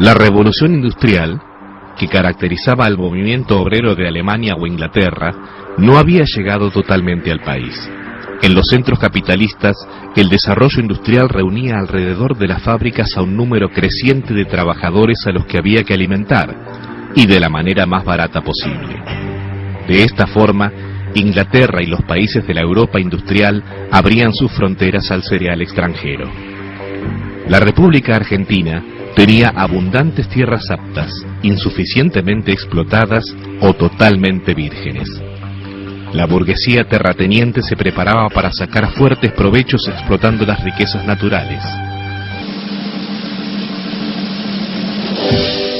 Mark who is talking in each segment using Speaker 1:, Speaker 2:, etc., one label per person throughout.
Speaker 1: La revolución industrial, que caracterizaba al movimiento obrero de Alemania o Inglaterra, no había llegado totalmente al país. En los centros capitalistas, el desarrollo industrial reunía alrededor de las fábricas a un número creciente de trabajadores a los que había que alimentar, y de la manera más barata posible. De esta forma, Inglaterra y los países de la Europa industrial abrían sus fronteras al cereal extranjero. La República Argentina tenía abundantes tierras aptas, insuficientemente explotadas o totalmente vírgenes. La burguesía terrateniente se preparaba para sacar fuertes provechos explotando las riquezas naturales.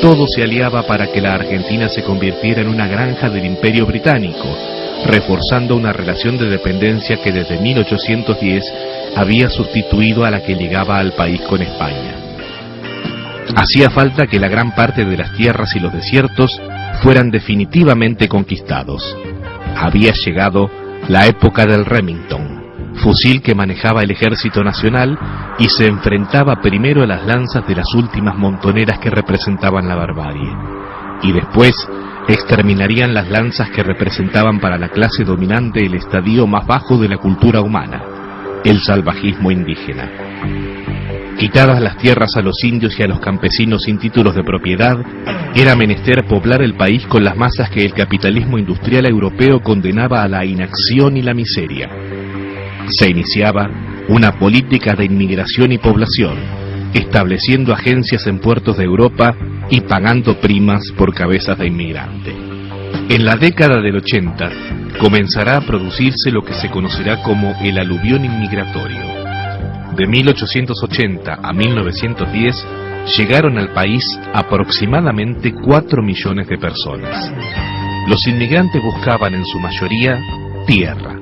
Speaker 1: Todo se aliaba para que la Argentina se convirtiera en una granja del Imperio Británico, reforzando una relación de dependencia que desde 1810 había sustituido a la que ligaba al país con España. Hacía falta que la gran parte de las tierras y los desiertos fueran definitivamente conquistados. Había llegado la época del Remington, fusil que manejaba el Ejército Nacional y se enfrentaba primero a las lanzas de las últimas montoneras que representaban la barbarie, y después exterminarían las lanzas que representaban para la clase dominante el estadio más bajo de la cultura humana, el salvajismo indígena. Quitadas las tierras a los indios y a los campesinos sin títulos de propiedad, era menester poblar el país con las masas que el capitalismo industrial europeo condenaba a la inacción y la miseria. Se iniciaba una política de inmigración y población, estableciendo agencias en puertos de Europa y pagando primas por cabezas de inmigrante. En la década del 80 comenzará a producirse lo que se conocerá como el aluvión inmigratorio. De 1880 a 1910 llegaron al país aproximadamente 4 millones de personas. Los inmigrantes buscaban en su mayoría tierra,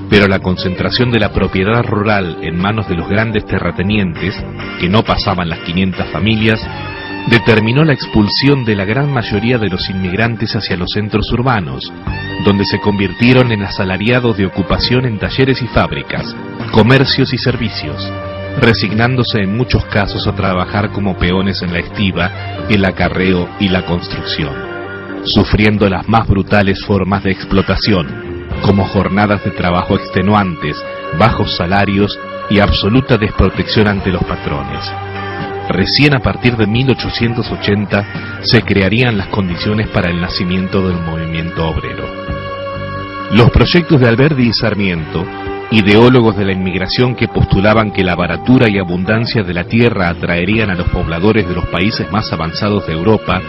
Speaker 1: pero la concentración de la propiedad rural en manos de los grandes terratenientes, que no pasaban las 500 familias, determinó la expulsión de la gran mayoría de los inmigrantes hacia los centros urbanos, donde se convirtieron en asalariados de ocupación en talleres y fábricas, comercios y servicios, resignándose en muchos casos a trabajar como peones en la estiba, el acarreo y la construcción, sufriendo las más brutales formas de explotación, como jornadas de trabajo extenuantes, bajos salarios y absoluta desprotección ante los patrones. Recién a partir de 1880 se crearían las condiciones para el nacimiento del movimiento obrero. Los proyectos de Alberdi y Sarmiento, ideólogos de la inmigración que postulaban que la baratura y abundancia de la tierra atraerían a los pobladores de los países más avanzados de Europa,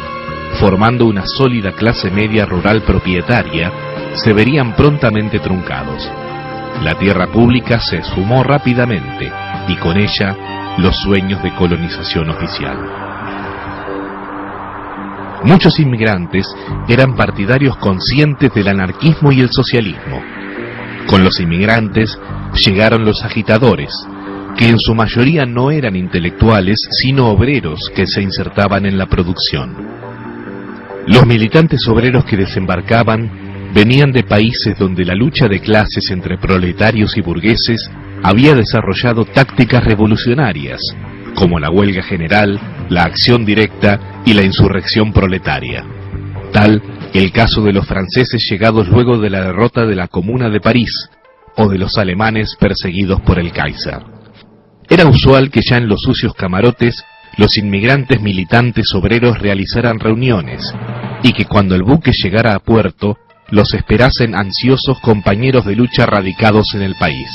Speaker 1: formando una sólida clase media rural propietaria, se verían prontamente truncados. La tierra pública se esfumó rápidamente y con ella los sueños de colonización oficial. Muchos inmigrantes eran partidarios conscientes del anarquismo y el socialismo. Con los inmigrantes llegaron los agitadores, que en su mayoría no eran intelectuales, sino obreros que se insertaban en la producción. Los militantes obreros que desembarcaban venían de países donde la lucha de clases entre proletarios y burgueses había desarrollado tácticas revolucionarias, como la huelga general, la acción directa y la insurrección proletaria. Tal el caso de los franceses llegados luego de la derrota de la Comuna de París, o de los alemanes perseguidos por el Kaiser. Era usual que ya en los sucios camarotes los inmigrantes militantes obreros realizaran reuniones, y que cuando el buque llegara a puerto, los esperasen ansiosos compañeros de lucha radicados en el país.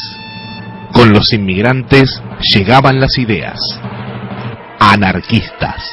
Speaker 1: Con los inmigrantes llegaban las ideas anarquistas.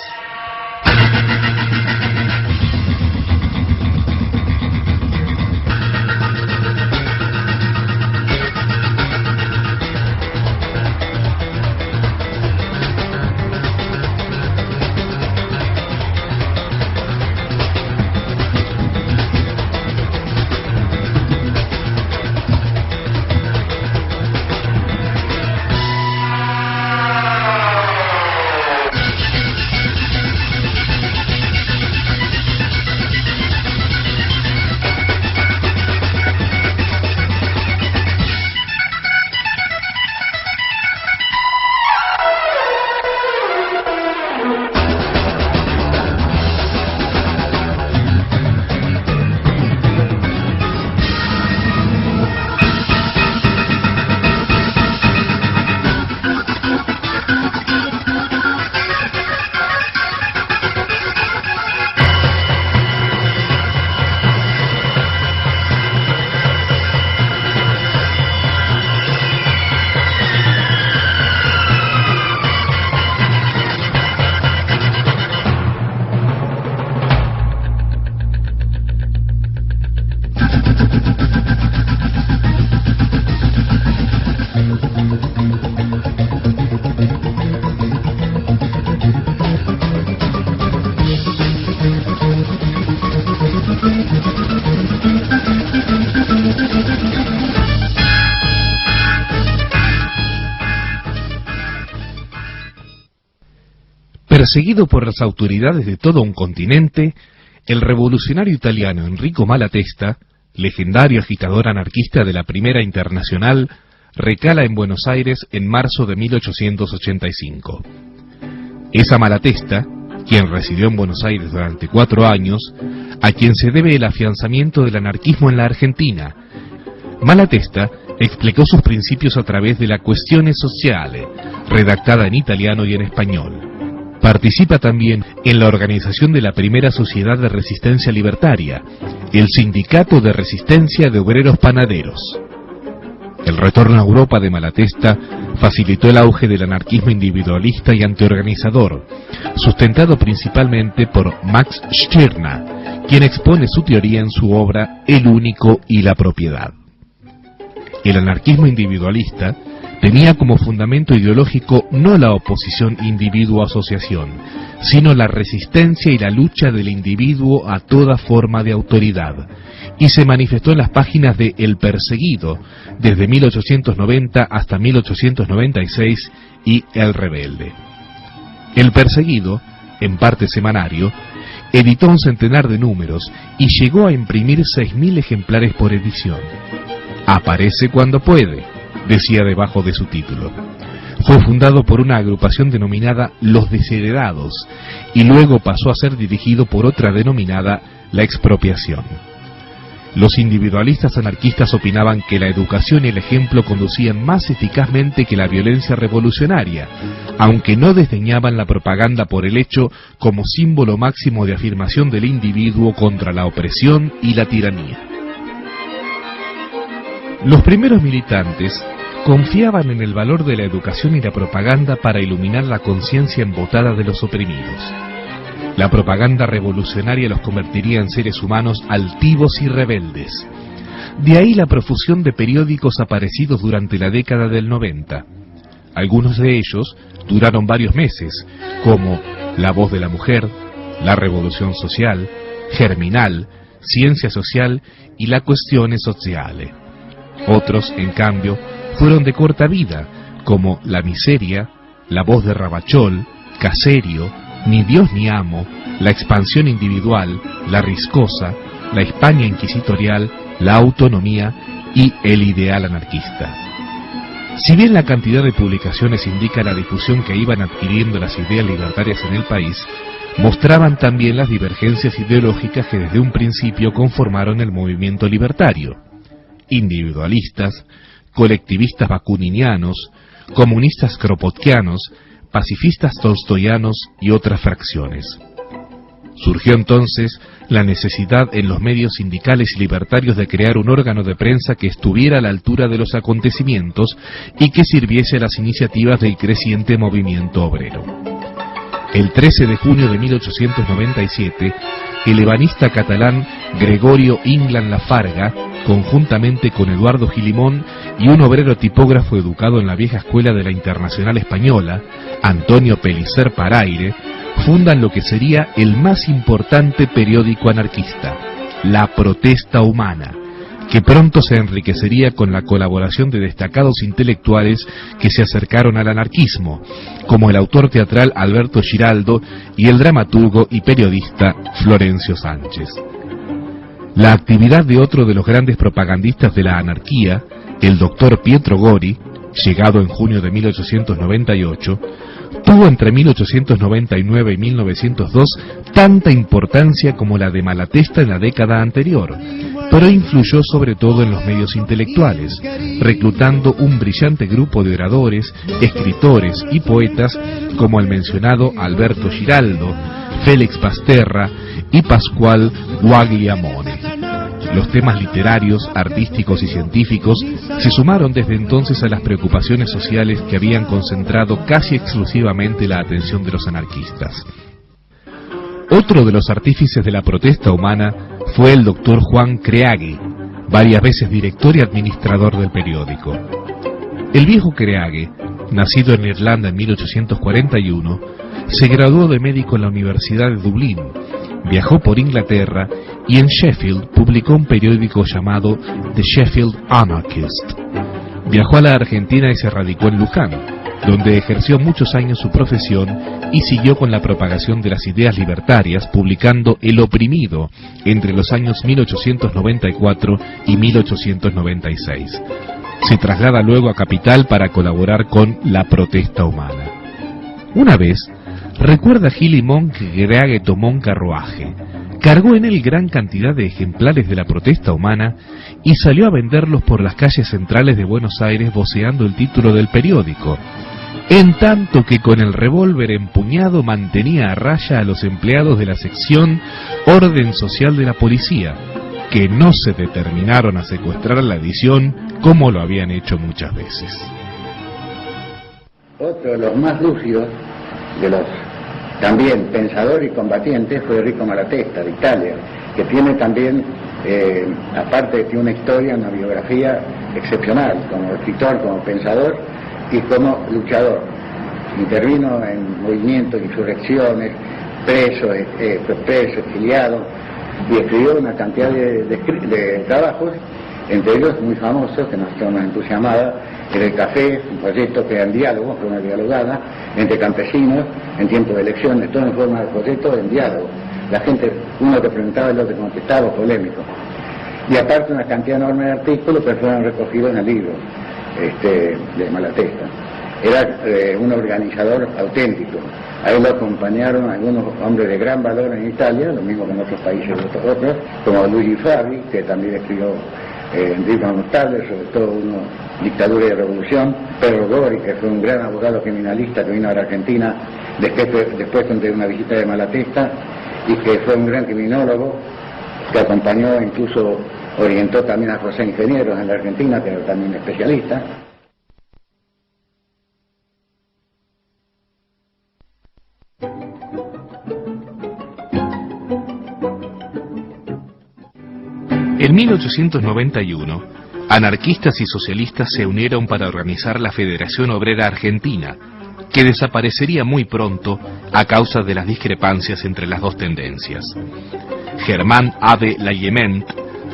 Speaker 1: Perseguido por las autoridades de todo un continente, el revolucionario italiano Enrico Malatesta, legendario agitador anarquista de la Primera Internacional, recala en Buenos Aires en marzo de 1885. Es a Malatesta, quien residió en Buenos Aires durante 4 años, a quien se debe el afianzamiento del anarquismo en la Argentina. Malatesta explicó sus principios a través de la Questione Sociale, redactada en italiano y en español. Participa también en la organización de la primera sociedad de resistencia libertaria, el Sindicato de Resistencia de Obreros Panaderos. El retorno a Europa de Malatesta facilitó el auge del anarquismo individualista y antiorganizador, sustentado principalmente por Max Stirner, quien expone su teoría en su obra El Único y la Propiedad. El anarquismo individualista tenía como fundamento ideológico no la oposición individuo-asociación, sino la resistencia y la lucha del individuo a toda forma de autoridad, y se manifestó en las páginas de El Perseguido, desde 1890 hasta 1896, y El Rebelde. El Perseguido, en parte semanario, editó un centenar de números y llegó a imprimir 6.000 ejemplares por edición. Aparece cuando puede, decía debajo de su título. Fue fundado por una agrupación denominada Los Desheredados y luego pasó a ser dirigido por otra denominada La Expropiación. Los individualistas anarquistas opinaban que la educación y el ejemplo conducían más eficazmente que la violencia revolucionaria, aunque no desdeñaban la propaganda por el hecho como símbolo máximo de afirmación del individuo contra la opresión y la tiranía. Los primeros militantes confiaban en el valor de la educación y la propaganda para iluminar la conciencia embotada de los oprimidos. La propaganda revolucionaria los convertiría en seres humanos altivos y rebeldes. De ahí la profusión de periódicos aparecidos durante la década del 90. Algunos de ellos duraron varios meses, como La Voz de la Mujer, La Revolución Social, Germinal, Ciencia Social y La Questione Sociale. Otros, en cambio, fueron de corta vida, como La Miseria, La Voz de Ravachol, Caserio, Ni Dios ni Amo, La Expansión Individual, La Riscosa, La España Inquisitorial, La Autonomía y El Ideal Anarquista. Si bien la cantidad de publicaciones indica la difusión que iban adquiriendo las ideas libertarias en el país, mostraban también las divergencias ideológicas que desde un principio conformaron el movimiento libertario. Individualistas, colectivistas bakuninianos, comunistas kropotkianos, pacifistas tolstoyanos y otras fracciones. Surgió entonces la necesidad en los medios sindicales y libertarios de crear un órgano de prensa que estuviera a la altura de los acontecimientos y que sirviese a las iniciativas del creciente movimiento obrero. El 13 de junio de 1897, el ebanista catalán Gregorio Inglan Lafarga, conjuntamente con Eduardo Gilimón y un obrero tipógrafo educado en la vieja escuela de la Internacional Española, Antonio Pellicer Paraire, fundan lo que sería el más importante periódico anarquista, La Protesta Humana, que pronto se enriquecería con la colaboración de destacados intelectuales que se acercaron al anarquismo, como el autor teatral Alberto Giraldo y el dramaturgo y periodista Florencio Sánchez. La actividad de otro de los grandes propagandistas de la anarquía, el doctor Pietro Gori, llegado en junio de 1898, tuvo entre 1899 y 1902 tanta importancia como la de Malatesta en la década anterior, pero influyó sobre todo en los medios intelectuales, reclutando un brillante grupo de oradores, escritores y poetas como el mencionado Alberto Giraldo, Félix Basterra y Pascual Guagliamone. Los temas literarios, artísticos y científicos se sumaron desde entonces a las preocupaciones sociales que habían concentrado casi exclusivamente la atención de los anarquistas. Otro de los artífices de la protesta humana fue el doctor Juan Creaghe, varias veces director y administrador del periódico. El viejo Creaghe, nacido en Irlanda en 1841, se graduó de médico en la Universidad de Dublín, viajó por Inglaterra y en Sheffield publicó un periódico llamado The Sheffield Anarchist. Viajó a la Argentina y se radicó en Luján. donde ejerció muchos años su profesión y siguió con la propagación de las ideas libertarias, publicando El Oprimido entre los años 1894 y 1896. Se traslada luego a Capital para colaborar con La Protesta Humana. Una vez, recuerda Gilimón que Greague tomó un carruaje, cargó en él gran cantidad de ejemplares de La Protesta Humana y salió a venderlos por las calles centrales de Buenos Aires voceando el título del periódico, en tanto que con el revólver empuñado mantenía a raya a los empleados de la sección Orden Social de la Policía, que no se determinaron a secuestrar la edición como lo habían hecho muchas veces.
Speaker 2: Otro de los más lúcidos, de los también pensador y combatiente, fue Enrico Malatesta, de Italia, que tiene también, aparte de una historia, una biografía excepcional, como escritor, como pensador y como luchador. Intervino en movimientos, insurrecciones, preso, exiliado, y escribió una cantidad de trabajos, entre ellos muy famosos, que nos entusiasmaba, era El Café, un proyecto que era en diálogo, fue una dialogada entre campesinos en tiempo de elecciones, todo en forma de proyecto en diálogo. La gente, uno te preguntaba y el otro te contestaba, polémico. Y aparte una cantidad enorme de artículos que fueron recogidos en el libro de Malatesta. Era un organizador auténtico. A él lo acompañaron algunos hombres de gran valor en Italia, lo mismo que en otros países de otros, como Luigi Fabi, que también escribió en Libros Notables, sobre todo uno, Dictadura y Revolución, Pedro Gori, que fue un gran abogado criminalista que vino a la Argentina después de una visita de Malatesta, y que fue un gran criminólogo, que acompañó, incluso orientó también a José Ingenieros en la Argentina, que era también especialista.
Speaker 1: En 1891, anarquistas y socialistas se unieron para organizar la Federación Obrera Argentina, que desaparecería muy pronto a causa de las discrepancias entre las dos tendencias. Germán Ave Layement,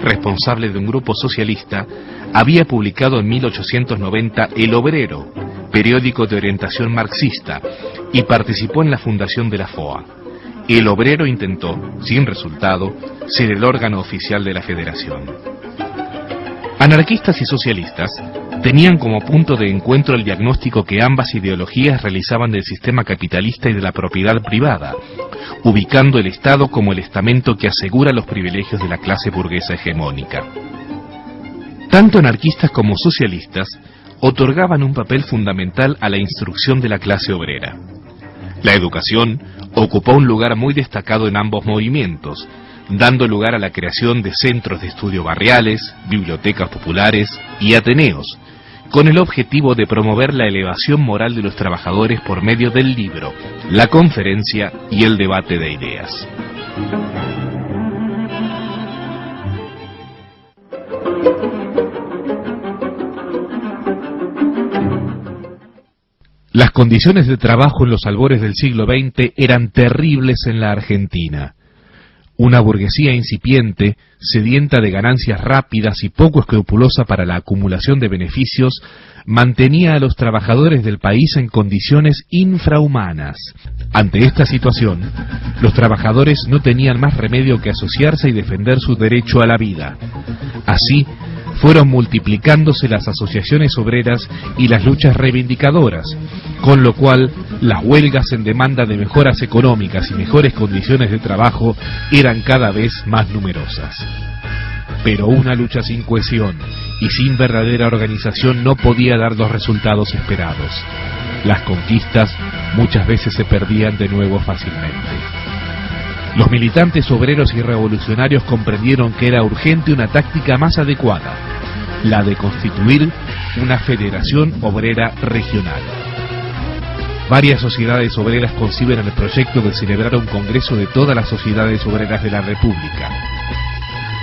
Speaker 1: responsable de un grupo socialista, había publicado en 1890 El Obrero, periódico de orientación marxista, y participó en la fundación de la FOA. El Obrero intentó, sin resultado, ser el órgano oficial de la Federación. Anarquistas y socialistas tenían como punto de encuentro el diagnóstico que ambas ideologías realizaban del sistema capitalista y de la propiedad privada, ubicando el Estado como el estamento que asegura los privilegios de la clase burguesa hegemónica. Tanto anarquistas como socialistas otorgaban un papel fundamental a la instrucción de la clase obrera. La educación ocupó un lugar muy destacado en ambos movimientos, dando lugar a la creación de centros de estudio barriales, bibliotecas populares y ateneos, con el objetivo de promover la elevación moral de los trabajadores por medio del libro, la conferencia y el debate de ideas. Las condiciones de trabajo en los albores del siglo XX eran terribles en la Argentina. Una burguesía incipiente, sedienta de ganancias rápidas y poco escrupulosa para la acumulación de beneficios, mantenía a los trabajadores del país en condiciones infrahumanas. Ante esta situación, los trabajadores no tenían más remedio que asociarse y defender su derecho a la vida. Así, fueron multiplicándose las asociaciones obreras y las luchas reivindicadoras, con lo cual las huelgas en demanda de mejoras económicas y mejores condiciones de trabajo eran cada vez más numerosas. Pero una lucha sin cohesión y sin verdadera organización no podía dar los resultados esperados. Las conquistas muchas veces se perdían de nuevo fácilmente. Los militantes obreros y revolucionarios comprendieron que era urgente una táctica más adecuada, la de constituir una federación obrera regional. Varias sociedades obreras conciben el proyecto de celebrar un congreso de todas las sociedades obreras de la República.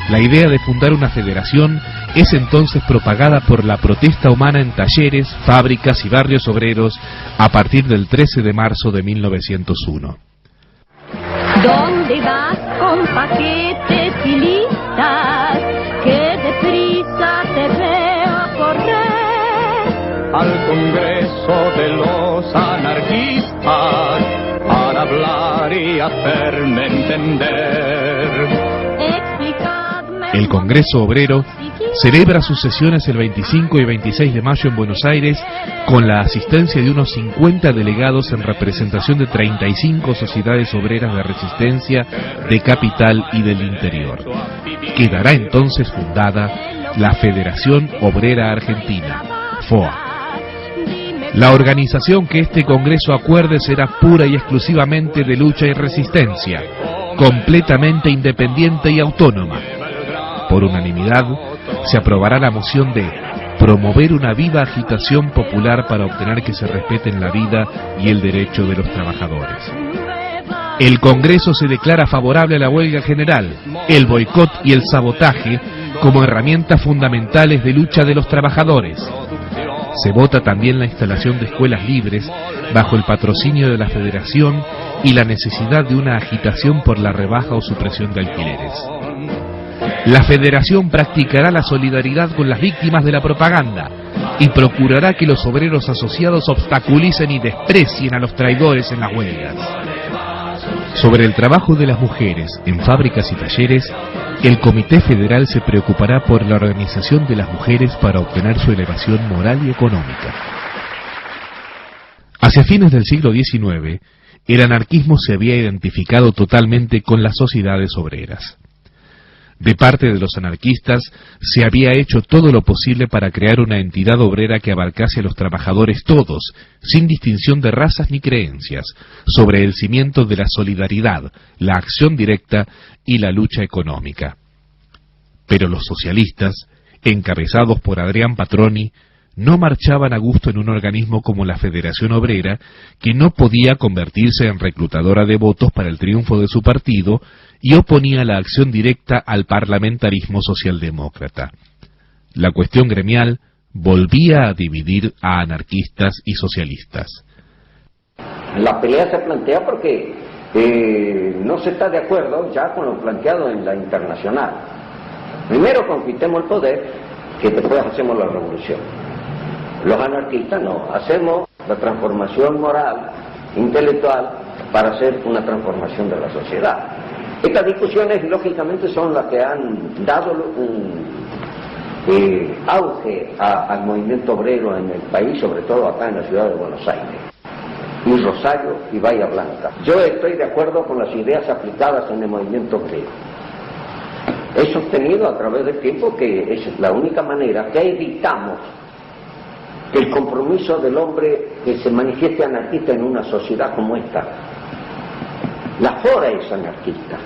Speaker 1: La idea de fundar una federación es entonces propagada por La Protesta Humana en talleres, fábricas y barrios obreros a partir del 13 de marzo de 1901.
Speaker 3: ¿Dónde vas con paquetes y listas? Que deprisa te veo correr.
Speaker 4: al Congreso de los Anarquistas para hablar y hacerme entender.
Speaker 1: El Congreso Obrero celebra sus sesiones el 25 y 26 de mayo en Buenos Aires con la asistencia de unos 50 delegados en representación de 35 sociedades obreras de resistencia de capital y del interior. Quedará entonces fundada la Federación Obrera Argentina, FOA. La organización que este Congreso acuerde será pura y exclusivamente de lucha y resistencia, completamente independiente y autónoma. Por unanimidad, se aprobará la moción de promover una viva agitación popular para obtener que se respeten la vida y el derecho de los trabajadores. El Congreso se declara favorable a la huelga general, el boicot y el sabotaje como herramientas fundamentales de lucha de los trabajadores. Se vota también la instalación de escuelas libres bajo el patrocinio de la Federación y la necesidad de una agitación por la rebaja o supresión de alquileres. La Federación practicará la solidaridad con las víctimas de la propaganda y procurará que los obreros asociados obstaculicen y desprecien a los traidores en las huelgas. Sobre el trabajo de las mujeres en fábricas y talleres, el Comité Federal se preocupará por la organización de las mujeres para obtener su elevación moral y económica. Hacia fines del siglo XIX, el anarquismo se había identificado totalmente con las sociedades obreras. De parte de los anarquistas, se había hecho todo lo posible para crear una entidad obrera que abarcase a los trabajadores todos, sin distinción de razas ni creencias, sobre el cimiento de la solidaridad, la acción directa y la lucha económica. Pero los socialistas, encabezados por Adrián Patroni, no marchaban a gusto en un organismo como la Federación Obrera, que no podía convertirse en reclutadora de votos para el triunfo de su partido y oponía la acción directa al parlamentarismo socialdemócrata. La cuestión gremial volvía a dividir a anarquistas y socialistas.
Speaker 5: La pelea se plantea porque no se está de acuerdo ya con lo planteado en la internacional. Primero conquistemos el poder, que después hacemos la revolución. Los anarquistas no, hacemos la transformación moral, intelectual, para hacer una transformación de la sociedad. Estas discusiones, lógicamente, son las que han dado auge al movimiento obrero en el país, sobre todo acá en la ciudad de Buenos Aires, y Rosario y Bahía Blanca. Yo estoy de acuerdo con las ideas aplicadas en el movimiento obrero. He sostenido a través del tiempo que es la única manera que evitamos que el compromiso del hombre que se manifieste anarquista en una sociedad como esta. La FOA es anarquista.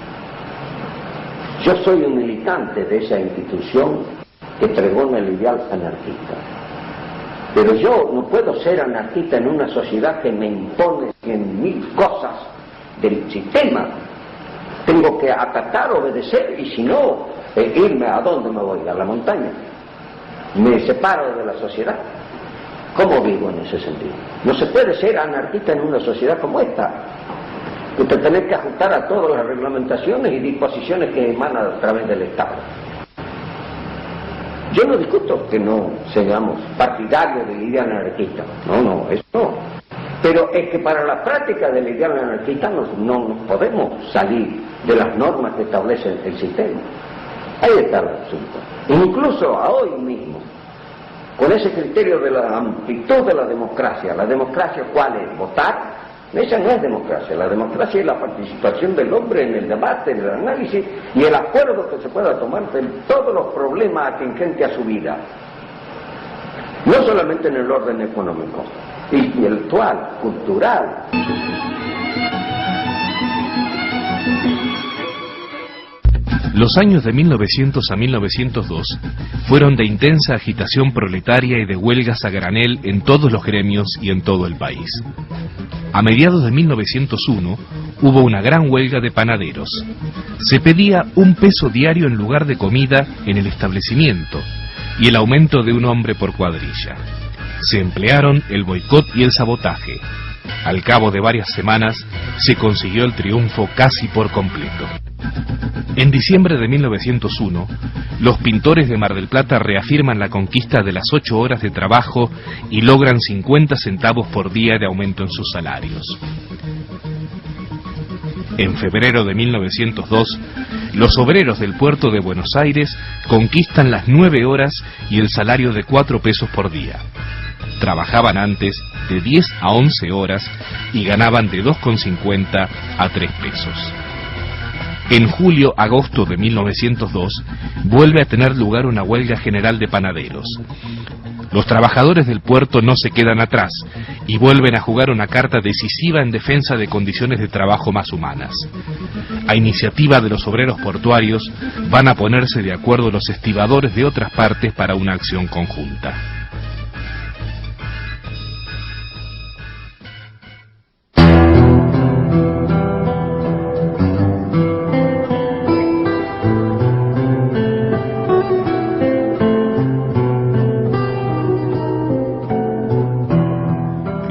Speaker 5: Yo soy un militante de esa institución que pregona el ideal anarquista. Pero yo no puedo ser anarquista en una sociedad que me impone 100.000 cosas del sistema. Tengo que acatar, obedecer, y si no, irme a dónde me voy, a la montaña. Me separo de la sociedad. ¿Cómo vivo en ese sentido? No se puede ser anarquista en una sociedad como esta. Usted tiene que ajustar a todas las reglamentaciones y disposiciones que emanan a través del Estado. Yo no discuto que no seamos partidarios del ideal anarquista. No, eso no. Pero es que para la práctica del ideal anarquista no podemos salir de las normas que establece el sistema. Ahí está el asunto. Incluso a hoy mismo, con ese criterio de la amplitud de la democracia ¿cuál es? ¿Votar? Esa no es democracia. La democracia es la participación del hombre en el debate, en el análisis y el acuerdo que se pueda tomar de todos los problemas atingentes a su vida. No solamente en el orden económico, intelectual, cultural.
Speaker 1: Los años de 1900 a 1902 fueron de intensa agitación proletaria y de huelgas a granel en todos los gremios y en todo el país. A mediados de 1901 hubo una gran huelga de panaderos. Se pedía $1 diario en lugar de comida en el establecimiento y el aumento de un hombre por cuadrilla. Se emplearon el boicot y el sabotaje. Al cabo de varias semanas se consiguió el triunfo casi por completo. En diciembre de 1901, los pintores de Mar del Plata reafirman la conquista de las 8 horas de trabajo y logran 50 centavos por día de aumento en sus salarios. En febrero de 1902, los obreros del puerto de Buenos Aires conquistan las 9 horas y el salario de 4 pesos por día. Trabajaban antes de 10 a 11 horas y ganaban de 2,50 a 3 pesos. En julio-agosto de 1902 vuelve a tener lugar una huelga general de panaderos. Los trabajadores del puerto no se quedan atrás y vuelven a jugar una carta decisiva en defensa de condiciones de trabajo más humanas. A iniciativa de los obreros portuarios van a ponerse de acuerdo los estibadores de otras partes para una acción conjunta.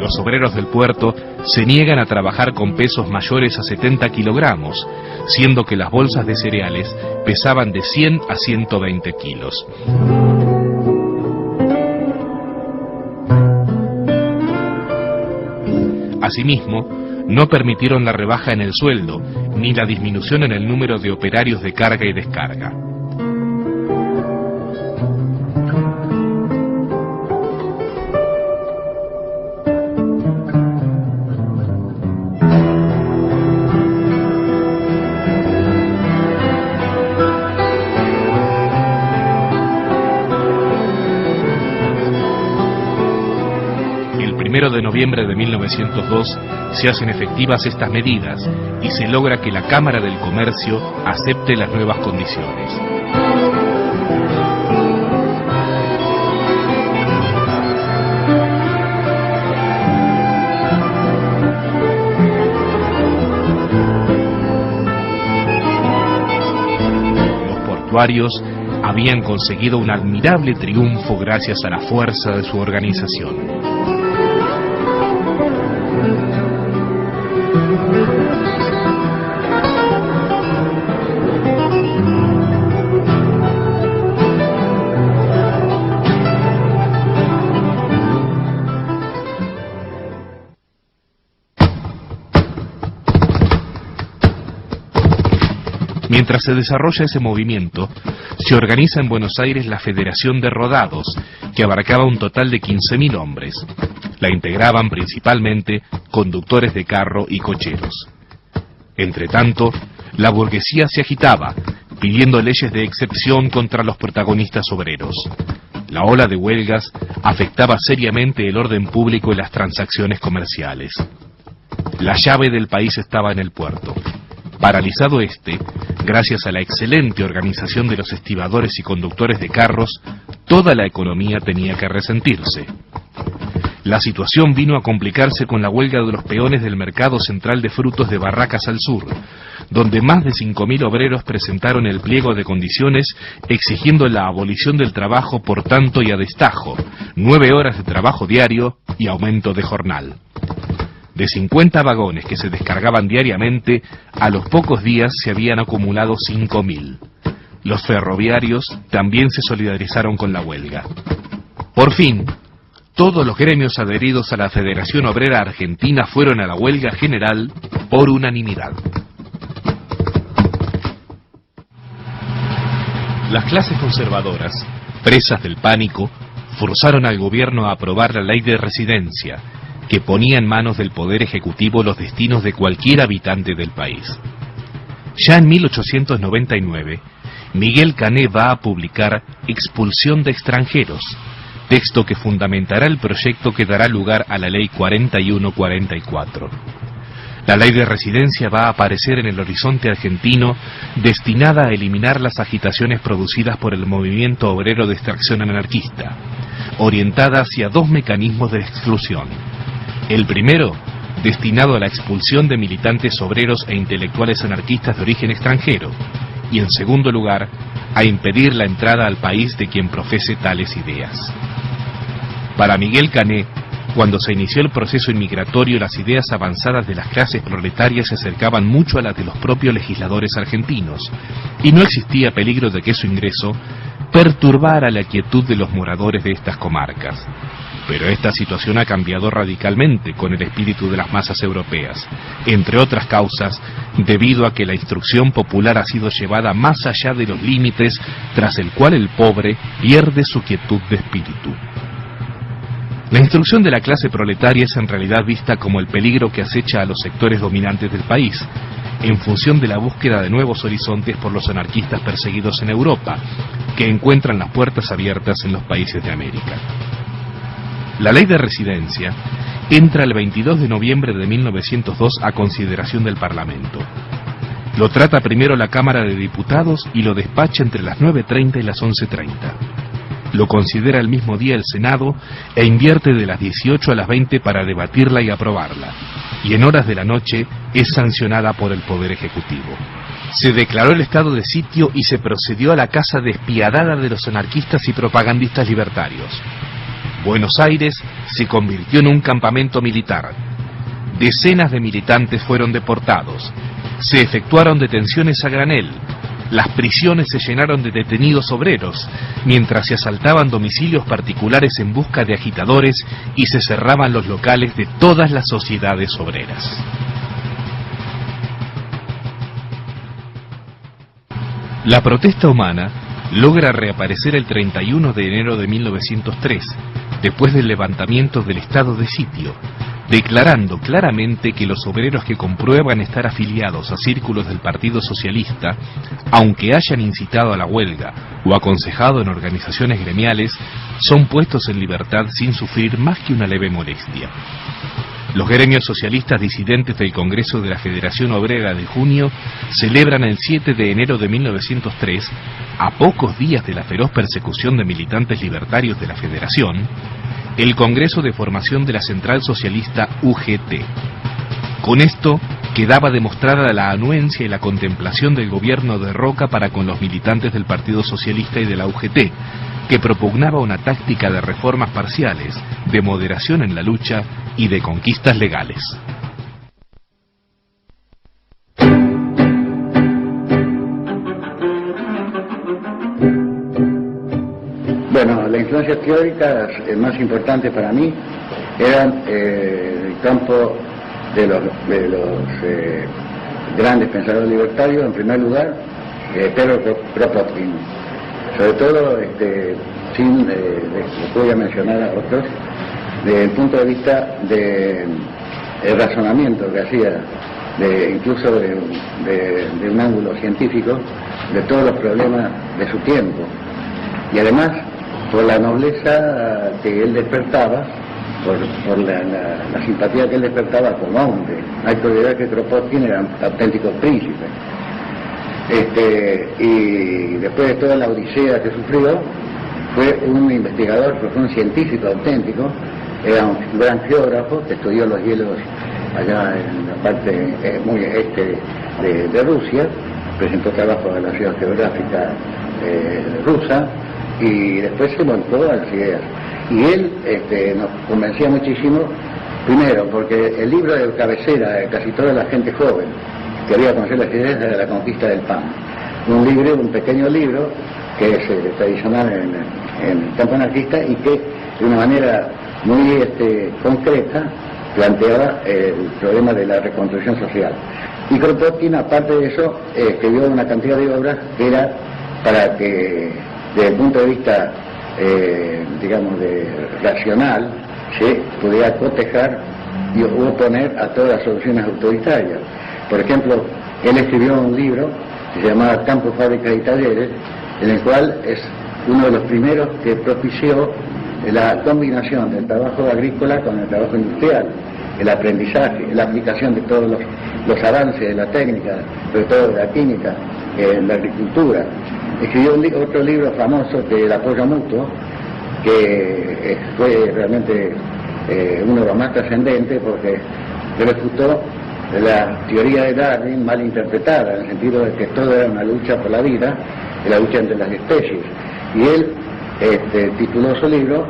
Speaker 1: Los obreros del puerto se niegan a trabajar con pesos mayores a 70 kilogramos, siendo que las bolsas de cereales pesaban de 100 a 120 kilos. Asimismo, no permitieron la rebaja en el sueldo, ni la disminución en el número de operarios de carga y descarga. El 1 de noviembre de 1902 se hacen efectivas estas medidas y se logra que la Cámara del Comercio acepte las nuevas condiciones. Los portuarios habían conseguido un admirable triunfo gracias a la fuerza de su organización. Mientras se desarrolla ese movimiento, se organiza en Buenos Aires la Federación de Rodados, que abarcaba un total de 15.000 hombres. La integraban principalmente conductores de carro y cocheros. Entretanto, la burguesía se agitaba, pidiendo leyes de excepción contra los protagonistas obreros. La ola de huelgas afectaba seriamente el orden público y las transacciones comerciales. La llave del país estaba en el puerto. Paralizado este, gracias a la excelente organización de los estibadores y conductores de carros, toda la economía tenía que resentirse. La situación vino a complicarse con la huelga de los peones del mercado central de frutos de Barracas al sur, donde más de 5.000 obreros presentaron el pliego de condiciones exigiendo la abolición del trabajo por tanto y a destajo, 9 horas de trabajo diario y aumento de jornal. De 50 vagones que se descargaban diariamente, a los pocos días se habían acumulado 5.000. Los ferroviarios también se solidarizaron con la huelga. Por fin, todos los gremios adheridos a la Federación Obrera Argentina fueron a la huelga general por unanimidad. Las clases conservadoras, presas del pánico, forzaron al gobierno a aprobar la ley de residencia, que ponía en manos del Poder Ejecutivo los destinos de cualquier habitante del país. Ya en 1899, Miguel Cané va a publicar Expulsión de extranjeros, texto que fundamentará el proyecto que dará lugar a la Ley 4144. La ley de residencia va a aparecer en el horizonte argentino, destinada a eliminar las agitaciones producidas por el movimiento obrero de extracción anarquista, orientada hacia 2 mecanismos de exclusión. El primero, destinado a la expulsión de militantes obreros e intelectuales anarquistas de origen extranjero, y en segundo lugar, a impedir la entrada al país de quien profese tales ideas. Para Miguel Cané, Cuando se inició el proceso inmigratorio, las ideas avanzadas de las clases proletarias se acercaban mucho a las de los propios legisladores argentinos, y no existía peligro de que su ingreso perturbara la quietud de los moradores de estas comarcas. Pero esta situación ha cambiado radicalmente con el espíritu de las masas europeas, entre otras causas, debido a que la instrucción popular ha sido llevada más allá de los límites tras el cual el pobre pierde su quietud de espíritu. La instrucción de la clase proletaria es en realidad vista como el peligro que acecha a los sectores dominantes del país, en función de la búsqueda de nuevos horizontes por los anarquistas perseguidos en Europa, que encuentran las puertas abiertas en los países de América. La ley de residencia entra el 22 de noviembre de 1902 a consideración del Parlamento. Lo trata primero la Cámara de Diputados y lo despacha entre las 9:30 y las 11:30. Lo considera el mismo día el Senado e invierte de las 18 a las 20 para debatirla y aprobarla, y en horas de la noche es sancionada por el Poder Ejecutivo. Se declaró el estado de sitio y se procedió a la caza despiadada de los anarquistas y propagandistas libertarios. Buenos Aires se convirtió en un campamento militar. Decenas de militantes fueron deportados. Se efectuaron detenciones a granel. Las prisiones se llenaron de detenidos obreros, mientras se asaltaban domicilios particulares en busca de agitadores y se cerraban los locales de todas las sociedades obreras. La protesta humana logra reaparecer el 31 de enero de 1903, después del levantamiento del estado de sitio, declarando claramente que los obreros que comprueban estar afiliados a círculos del Partido Socialista, aunque hayan incitado a la huelga o aconsejado en organizaciones gremiales, son puestos en libertad sin sufrir más que una leve molestia. Los gremios socialistas disidentes del Congreso de la Federación Obrera de junio celebran el 7 de enero de 1903, a pocos días de la feroz persecución de militantes libertarios de la Federación, el Congreso de Formación de la Central Socialista UGT. Con esto quedaba demostrada la anuencia y la contemplación del gobierno de Roca para con los militantes del Partido Socialista y de la UGT, que propugnaba una táctica de reformas parciales, de moderación en la lucha y de conquistas legales.
Speaker 2: Bueno, la influencia teórica más importante para mí eran el campo de los grandes pensadores libertarios. En primer lugar, Pedro Kropotkin. Sobre todo, sin voy a mencionar a otros, desde el punto de vista del razonamiento que hacía, incluso de un ángulo científico, de todos los problemas de su tiempo. Y además, por la nobleza que él despertaba, por la simpatía que él despertaba como hombre. Hay que olvidar que Kropotkin era un auténtico príncipe. Y después de toda la odisea que sufrió, fue un investigador, fue un científico auténtico, era un gran geógrafo que estudió los hielos allá en la parte muy este de Rusia, presentó trabajo de la ciudad geográfica rusa, y después se volcó a las ideas. Y él nos convencía muchísimo, primero, porque el libro de cabecera de casi toda la gente joven quería conocer las ideas de la conquista del pan. Un pequeño libro que es tradicional en el campo anarquista y que de una manera muy concreta planteaba el problema de la reconstrucción social. Y Kropotkin, aparte de eso, escribió una cantidad de obras que era para que, desde el punto de vista, digamos, racional, se pudiera cotejar y oponer a todas las soluciones autoritarias. Por ejemplo, él escribió un libro que se llamaba Campos, Fábricas y Talleres, en el cual es uno de los primeros que propició la combinación del trabajo agrícola con el trabajo industrial, el aprendizaje, la aplicación de todos los avances de la técnica, sobre todo de la química, en la agricultura. Escribió otro libro famoso, que es El apoyo mutuo, que fue realmente uno de los más trascendentes porque refutó la teoría de Darwin mal interpretada, en el sentido de que todo era una lucha por la vida, la lucha entre las especies. Y él tituló su libro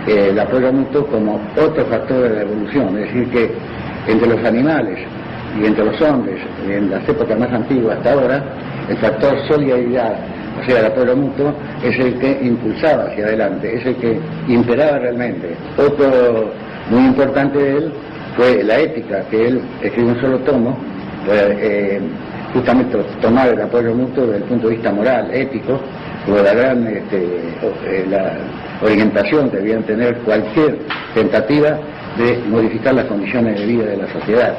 Speaker 2: el apoyo mutuo como otro factor de la evolución, es decir que entre los animales y entre los hombres, en las épocas más antiguas hasta ahora, el factor solidaridad, o sea, el apoyo mutuo, es el que impulsaba hacia adelante, es el que imperaba realmente. Otro muy importante de él fue la ética, que él escribió un solo tomo, justamente tomar el apoyo mutuo desde el punto de vista moral, ético, por la gran la orientación que debían tener cualquier tentativa de modificar las condiciones de vida de la sociedad.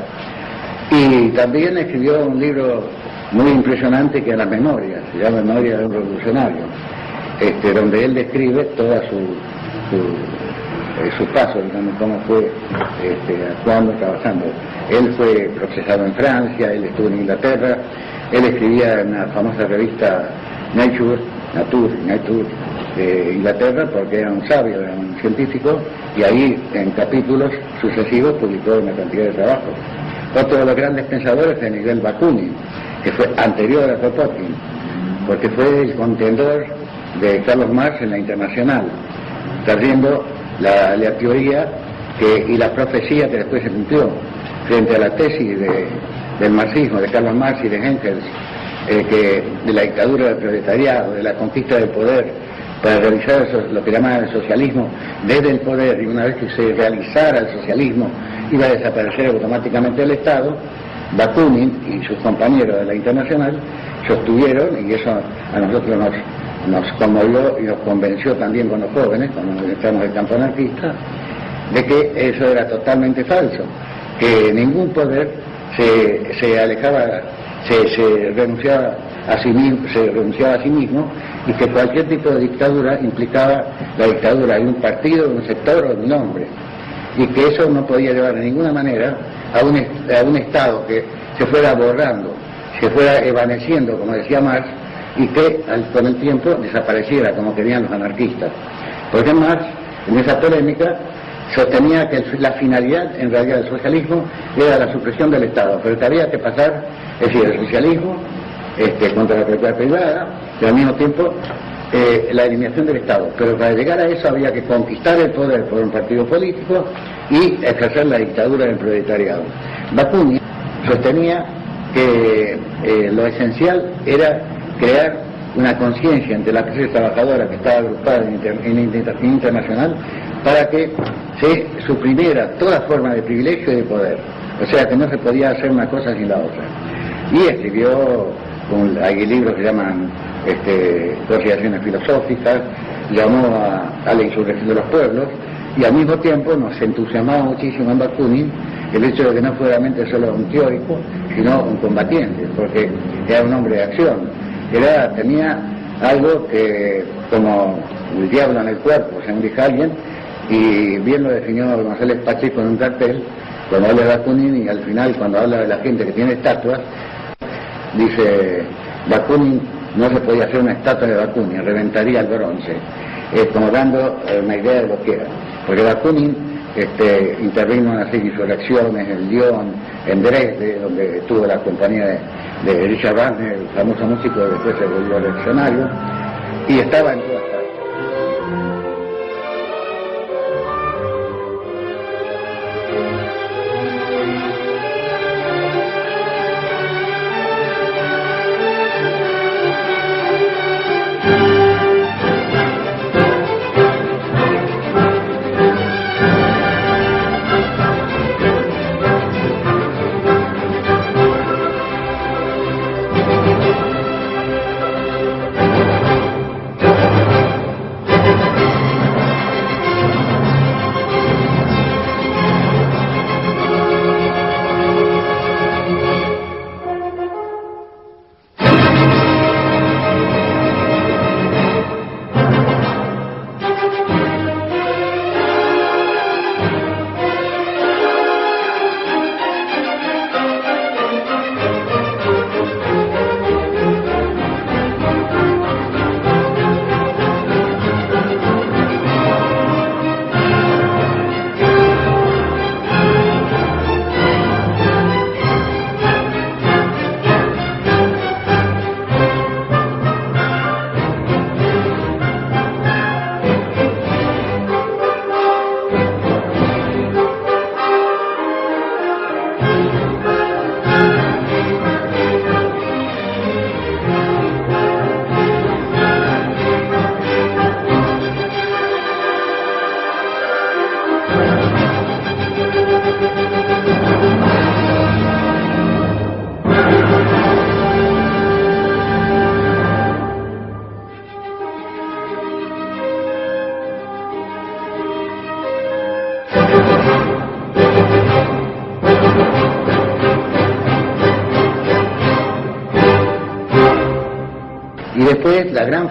Speaker 2: Y también escribió un libro muy impresionante que es Las Memorias, se llama Memoria de un Revolucionario, donde él describe toda su paso, digamos, cómo fue actuando, trabajando. Él fue procesado en Francia, él estuvo en Inglaterra, él escribía en la famosa revista Nature de Inglaterra, porque era un sabio, era un científico, y ahí en capítulos sucesivos publicó una cantidad de trabajos. Otro de los grandes pensadores fue Miguel Bakunin, que fue anterior a Kropotkin, porque fue el contendor de Carlos Marx en la Internacional, trayendo la teoría y la profecía que después se cumplió frente a la tesis del marxismo, de Carlos Marx y de Engels, que de la dictadura del proletariado, de la conquista del poder, para realizar lo que llamaban el socialismo desde el poder, y una vez que se realizara el socialismo iba a desaparecer automáticamente el Estado. Bakunin y sus compañeros de la Internacional sostuvieron, y eso a nosotros nos conmovió y nos convenció también con los jóvenes, cuando entramos en el campo anarquista, de que eso era totalmente falso, que ningún poder se alejaba, se renunciaba a sí mismo, y que cualquier tipo de dictadura implicaba la dictadura de un partido, de un sector o de un hombre, y que eso no podía llevar de ninguna manera a un Estado que se fuera borrando, se fuera evaneciendo, como decía Marx, y que con el tiempo desapareciera, como querían los anarquistas. Porque Marx, en esa polémica, sostenía que la finalidad en realidad del socialismo era la supresión del Estado, pero que había que pasar, es decir, el socialismo contra la propiedad privada, y al mismo tiempo la eliminación del Estado. Pero para llegar a eso había que conquistar el poder por un partido político y ejercer la dictadura del proletariado. Bakunin sostenía que lo esencial era crear una conciencia entre la clase trabajadora que estaba agrupada en internacional para que se suprimiera toda forma de privilegio y de poder. O sea que no se podía hacer una cosa sin la otra. Y escribió, hay libros que llaman consideraciones filosóficas, llamó a la insurrección de los pueblos, y al mismo tiempo nos entusiasmaba muchísimo en Bakunin el hecho de que no fuera realmente solo un teórico, sino un combatiente, porque era un hombre de acción, tenía algo que, como el diablo en el cuerpo, según dijo alguien, y bien lo definió González Pacheco en un cartel, cuando habla de Bakunin, y al final cuando habla de la gente que tiene estatuas, dice, Bakunin, no se podía hacer una estatua de Bakunin, reventaría el bronce, como dando una idea de lo que era. Porque Bakunin intervino en una serie de insurrecciones en Lyon, en Dresde, donde estuvo la compañía de Richard Wagner, el famoso músico que después se volvió reaccionario, y estaba en todas partes.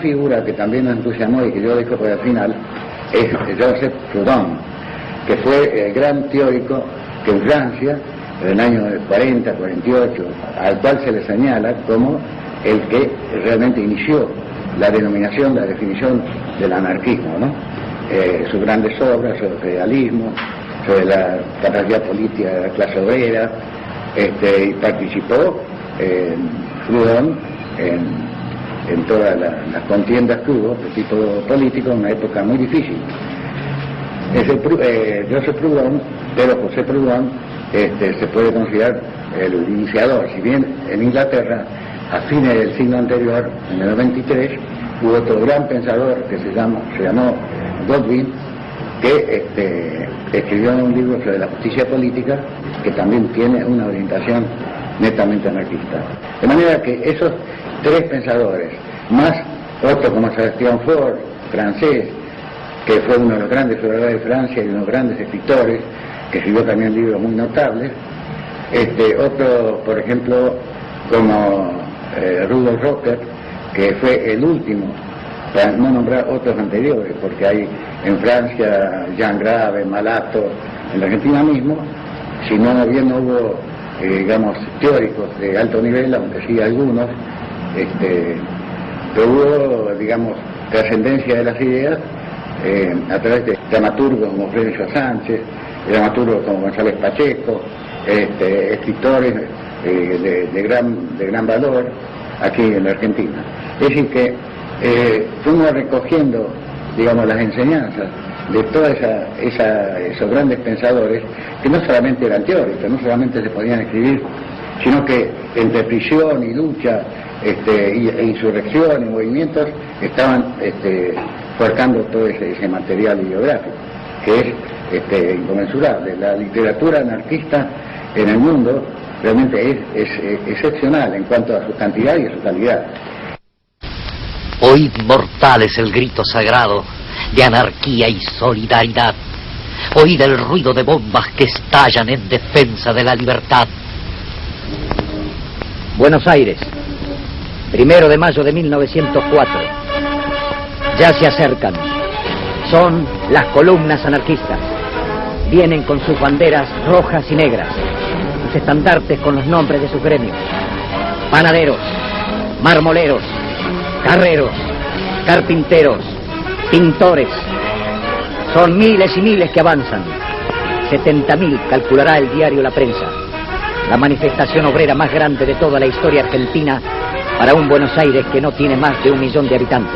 Speaker 2: figura que también nos entusiasmó y que yo dejo para el final es Joseph Proudhon, que fue el gran teórico que en Francia, en el año 40, 48, al cual se le señala como el que realmente inició la denominación, la definición del anarquismo, ¿no? Sus grandes obras sobre el feudalismo, sobre la capacidad política de la clase obrera, y participó Proudhon en todas las contiendas que hubo de tipo político en una época muy difícil. Joseph Proudhon, pero José Proudhon se puede considerar el iniciador. Si bien en Inglaterra, a fines del siglo anterior, en el 93, hubo otro gran pensador que se llamó Godwin, que escribió un libro sobre la justicia política, que también tiene una orientación netamente anarquista. De manera que esos tres pensadores, más otros como Sebastián Faure, francés, que fue uno de los grandes filósofos de Francia y uno de los grandes escritores, que escribió también libros muy notables, otro, por ejemplo, como Rudolf Rocker, que fue el último, para no nombrar otros anteriores, porque hay en Francia Jean Grave, Malato, en la Argentina mismo, si no bien no hubo, digamos, teóricos de alto nivel, aunque sí algunos, pero hubo, digamos, trascendencia de las ideas a través de dramaturgos como Florencio Sánchez, dramaturgos como González Pacheco, escritores de gran valor aquí en la Argentina. Es decir que fuimos recogiendo, digamos, las enseñanzas de todos esos grandes pensadores, que no solamente eran teóricos, no solamente se podían escribir, sino que entre prisión y lucha, e insurrección y movimientos, estaban forjando todo ese material bibliográfico, que es inconmensurable. La literatura anarquista en el mundo realmente es excepcional en cuanto a su cantidad y a su calidad.
Speaker 6: Oíd, mortales, el grito sagrado de anarquía y solidaridad. Oíd el ruido de bombas que estallan en defensa de la libertad.
Speaker 7: Buenos Aires, 1 de mayo de 1904. Ya se acercan. Son las columnas anarquistas. Vienen con sus banderas rojas y negras, sus estandartes con los nombres de sus gremios. Panaderos, marmoleros, carreros, carpinteros, pintores. Son miles y miles que avanzan. 70.000 calculará el diario La Prensa. La manifestación obrera más grande de toda la historia argentina para un Buenos Aires que no tiene más de 1 millón de habitantes.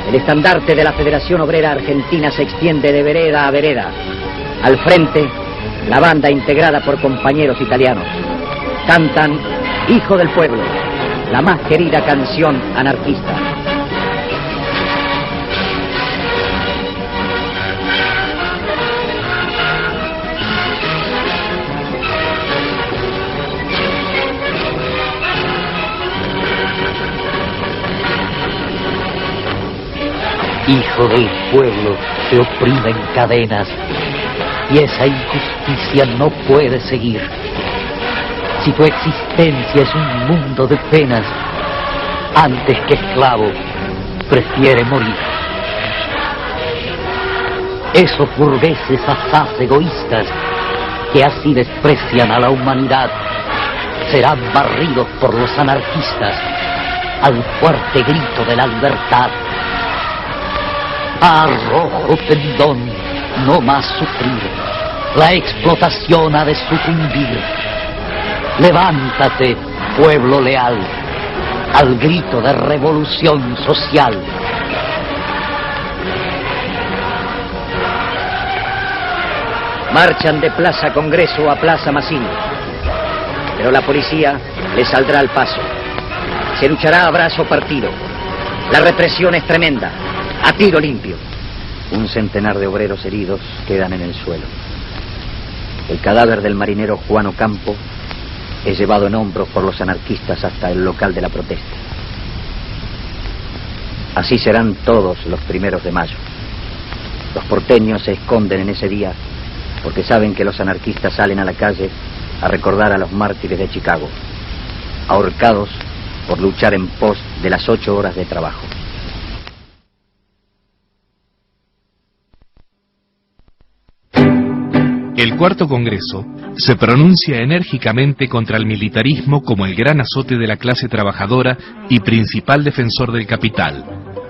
Speaker 7: El estandarte de la Federación Obrera Argentina se extiende de vereda a vereda. Al frente, la banda integrada por compañeros italianos. Cantan Hijo del Pueblo, la más querida canción anarquista.
Speaker 6: Hijo del pueblo, te oprime en cadenas y esa injusticia no puede seguir. Si tu existencia es un mundo de penas, antes que esclavo, prefiere morir. Esos burgueses asaz egoístas que así desprecian a la humanidad serán barridos por los anarquistas al fuerte grito de la libertad. Arrojo pendón, no más sufrir, la explotación ha de sucumbir. Levántate, pueblo leal, al grito de revolución social.
Speaker 7: Marchan de Plaza Congreso a Plaza Mazzini, pero la policía les saldrá al paso. Se luchará a brazo partido. La represión es tremenda, a tiro limpio. 1 centenar de obreros heridos quedan en el suelo. El cadáver del marinero Juan Ocampo es llevado en hombros por los anarquistas hasta el local de la protesta. Así serán todos los 1 de mayo. Los porteños se esconden en ese día porque saben que los anarquistas salen a la calle a recordar a los mártires de Chicago, ahorcados por luchar en pos de las 8 horas de trabajo.
Speaker 1: El Cuarto Congreso se pronuncia enérgicamente contra el militarismo como el gran azote de la clase trabajadora y principal defensor del capital,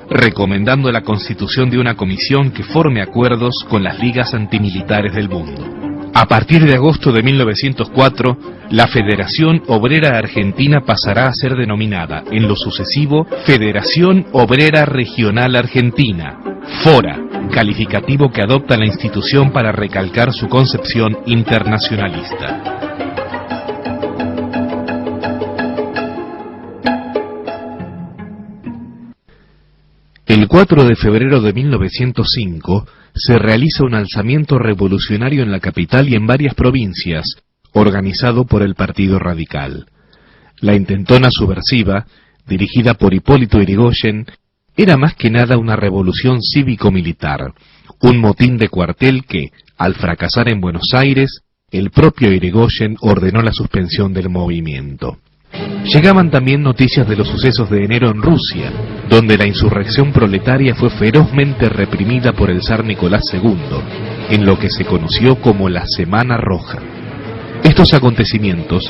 Speaker 1: recomendando la constitución de una comisión que forme acuerdos con las ligas antimilitares del mundo. A partir de agosto de 1904, la Federación Obrera Argentina pasará a ser denominada, en lo sucesivo, Federación Obrera Regional Argentina, FORA, calificativo que adopta la institución para recalcar su concepción internacionalista. El 4 de febrero de 1905 se realiza un alzamiento revolucionario en la capital y en varias provincias, organizado por el Partido Radical. La intentona subversiva, dirigida por Hipólito Yrigoyen, era más que nada una revolución cívico-militar, un motín de cuartel que, al fracasar en Buenos Aires, el propio Yrigoyen ordenó la suspensión del movimiento. Llegaban también noticias de los sucesos de enero en Rusia, donde la insurrección proletaria fue ferozmente reprimida por el zar Nicolás II, en lo que se conoció como la Semana Roja. Estos acontecimientos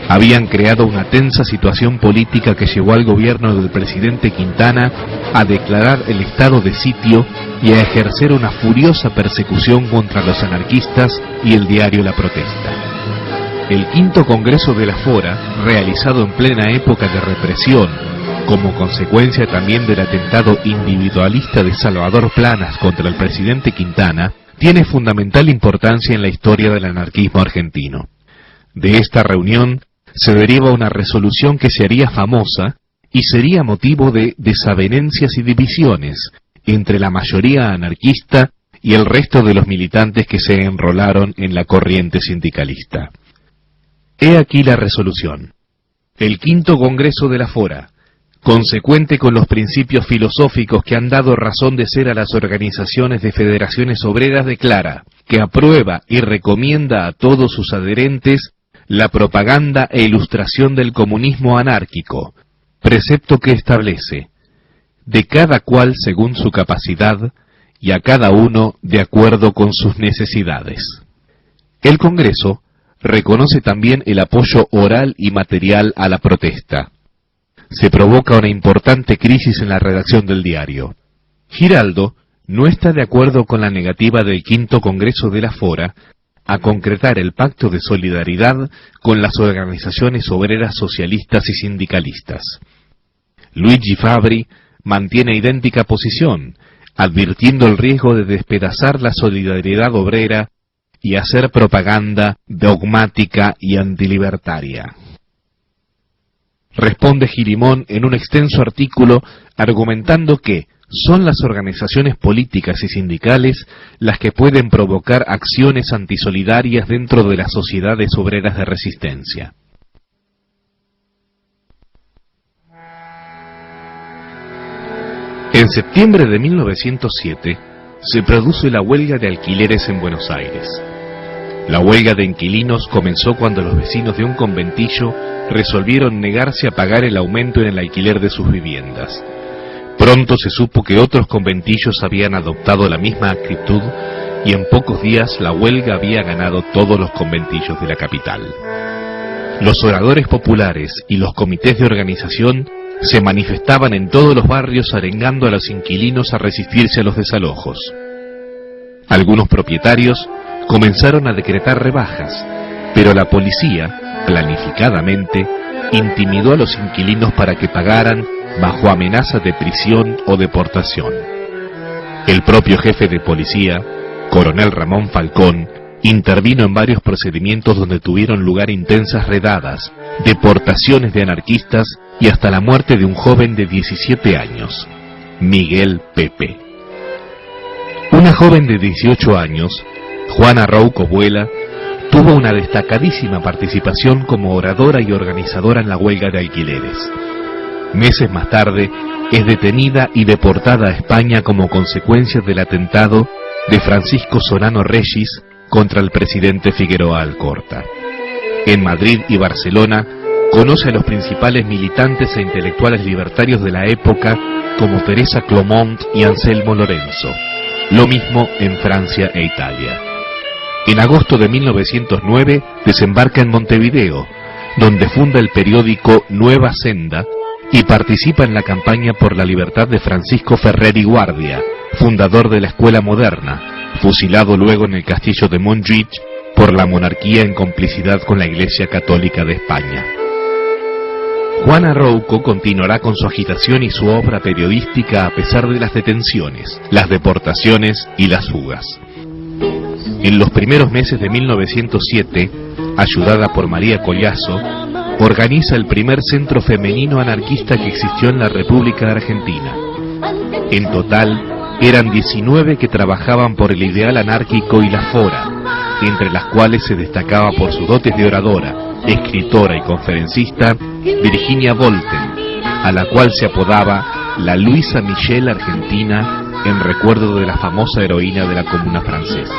Speaker 1: habían creado una tensa situación política que llevó al gobierno del presidente Quintana a declarar el estado de sitio y a ejercer una furiosa persecución contra los anarquistas y el diario La Protesta. El quinto Congreso de la Fora, realizado en plena época de represión, como consecuencia también del atentado individualista de Salvador Planas contra el presidente Quintana, tiene fundamental importancia en la historia del anarquismo argentino. De esta reunión se deriva una resolución que se haría famosa y sería motivo de desavenencias y divisiones entre la mayoría anarquista y el resto de los militantes que se enrolaron en la corriente sindicalista. He aquí la resolución. El quinto Congreso de la Fora, consecuente con los principios filosóficos que han dado razón de ser a las organizaciones de federaciones obreras, declara que aprueba y recomienda a todos sus adherentes la propaganda e ilustración del comunismo anárquico, precepto que establece, de cada cual según su capacidad y a cada uno de acuerdo con sus necesidades. El Congreso reconoce también el apoyo oral y material a la protesta. Se provoca una importante crisis en la redacción del diario. Giraldo no está de acuerdo con la negativa del quinto Congreso de la Fora a concretar el pacto de solidaridad con las organizaciones obreras socialistas y sindicalistas. Luigi Fabri mantiene idéntica posición, advirtiendo el riesgo de despedazar la solidaridad obrera y hacer propaganda dogmática y antilibertaria. Responde Girimón en un extenso artículo argumentando que son las organizaciones políticas y sindicales las que pueden provocar acciones antisolidarias dentro de las sociedades obreras de resistencia. En septiembre de 1907 se produce la huelga de alquileres en Buenos Aires. La huelga de inquilinos comenzó cuando los vecinos de un conventillo resolvieron negarse a pagar el aumento en el alquiler de sus viviendas. Pronto se supo que otros conventillos habían adoptado la misma actitud y en pocos días la huelga había ganado todos los conventillos de la capital. Los oradores populares y los comités de organización se manifestaban en todos los barrios arengando a los inquilinos a resistirse a los desalojos. Algunos propietarios comenzaron a decretar rebajas, pero la policía, planificadamente, intimidó a los inquilinos para que pagaran bajo amenaza de prisión o deportación. El propio jefe de policía, coronel Ramón Falcón, intervino en varios procedimientos donde tuvieron lugar intensas redadas, deportaciones de anarquistas y hasta la muerte de un joven de 17 años, Miguel Pepe. Una joven de 18 años, Juana Rouco Buela, tuvo una destacadísima participación como oradora y organizadora en la huelga de alquileres. Meses más tarde, es detenida y deportada a España como consecuencia del atentado de Francisco Solano Regis contra el presidente Figueroa Alcorta. En Madrid y Barcelona Conoce a los principales militantes e intelectuales libertarios de la época como Teresa Clomont y Anselmo Lorenzo. Lo mismo en Francia e Italia. En agosto de 1909 desembarca en Montevideo, donde funda el periódico Nueva Senda y participa en la campaña por la libertad de Francisco Ferrer y Guardia, fundador de la Escuela Moderna, fusilado luego en el castillo de Montjuich por la monarquía en complicidad con la Iglesia Católica de España. Juana Rouco continuará con su agitación y su obra periodística a pesar de las detenciones, las deportaciones y las fugas. En los primeros meses de 1907, ayudada por María Collazo, organiza el primer centro femenino anarquista que existió en la República de Argentina. En total, eran 19 que trabajaban por el ideal anárquico y la fora, entre las cuales se destacaba por sus dotes de oradora, escritora y conferencista, Virginia Volten, a la cual se apodaba la Luisa Michel argentina en recuerdo de la famosa heroína de la Comuna Francesa.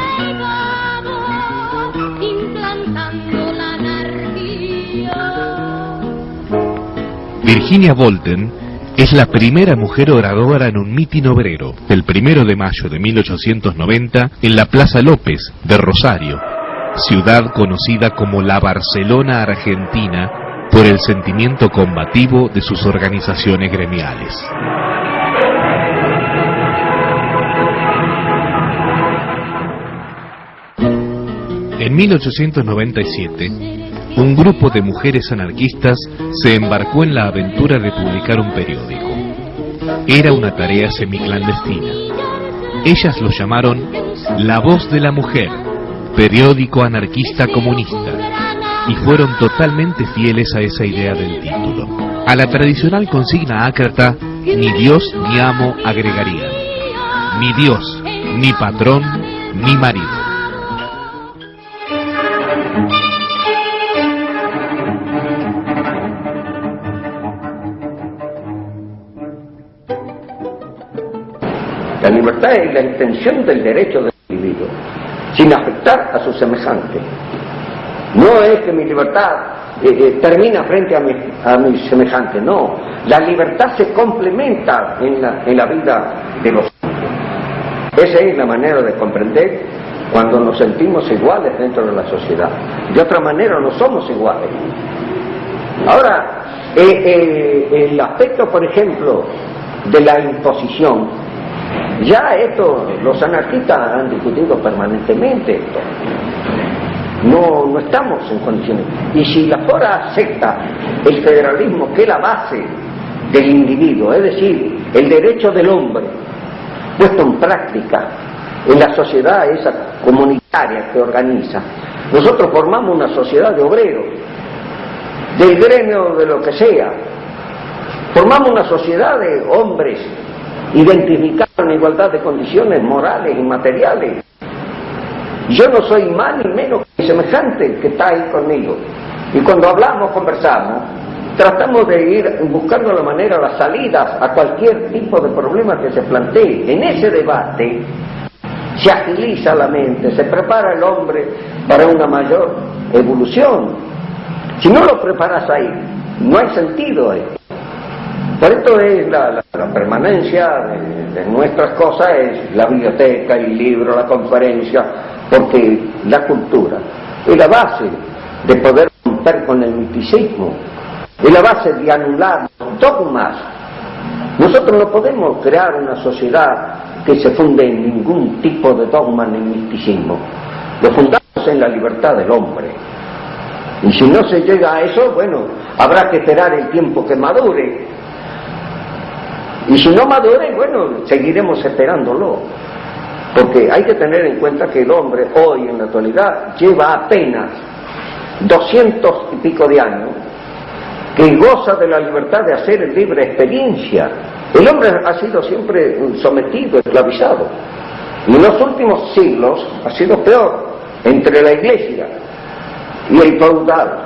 Speaker 1: Virginia Volten es la primera mujer oradora en un mitin obrero el 1 de mayo de 1890 en la Plaza López de Rosario, ciudad conocida como la Barcelona Argentina por el sentimiento combativo de sus organizaciones gremiales. En 1897, un grupo de mujeres anarquistas se embarcó en la aventura de publicar un periódico. Era una tarea semiclandestina. Ellas lo llamaron La Voz de la Mujer, periódico anarquista comunista, y fueron totalmente fieles a esa idea del título. A la tradicional consigna ácrata, ni Dios ni amo agregarían, ni Dios, ni patrón, ni marido.
Speaker 5: La libertad es la extensión del derecho del individuo, sin afectar a su semejante. No es que mi libertad termina frente a mi semejante, no. La libertad se complementa en la vida de los hombres. Esa es la manera de comprender cuando nos sentimos iguales dentro de la sociedad. De otra manera no somos iguales. Ahora, el aspecto, por ejemplo, de la imposición, ya esto, los anarquistas han discutido permanentemente esto. No estamos en condiciones. Y si la fora acepta el federalismo, que es la base del individuo, es decir, el derecho del hombre, puesto en práctica en la sociedad esa comunitaria que organiza, nosotros formamos una sociedad de obreros, del gremio de lo que sea, formamos una sociedad de hombres identificados en igualdad de condiciones morales y materiales. Yo no soy más ni menos que semejante que está ahí conmigo. Y cuando hablamos, conversamos, tratamos de ir buscando la manera, las salidas a cualquier tipo de problema que se plantee. En ese debate se agiliza la mente, se prepara el hombre para una mayor evolución. Si no lo preparas ahí, no hay sentido ahí. Por esto es la permanencia de nuestras cosas, es la biblioteca, el libro, la conferencia, porque la cultura es la base de poder romper con el misticismo, es la base de anular los dogmas. Nosotros no podemos crear una sociedad que se funde en ningún tipo de dogma ni misticismo. Lo fundamos en la libertad del hombre. Y si no se llega a eso, bueno, habrá que esperar el tiempo que madure. Y si no madure, bueno, seguiremos esperándolo. Porque hay que tener en cuenta que el hombre hoy, en la actualidad, lleva apenas 200 y pico de años que goza de la libertad de hacer libre experiencia. El hombre ha sido siempre sometido, esclavizado. Y en los últimos siglos ha sido peor, entre la Iglesia y el feudal,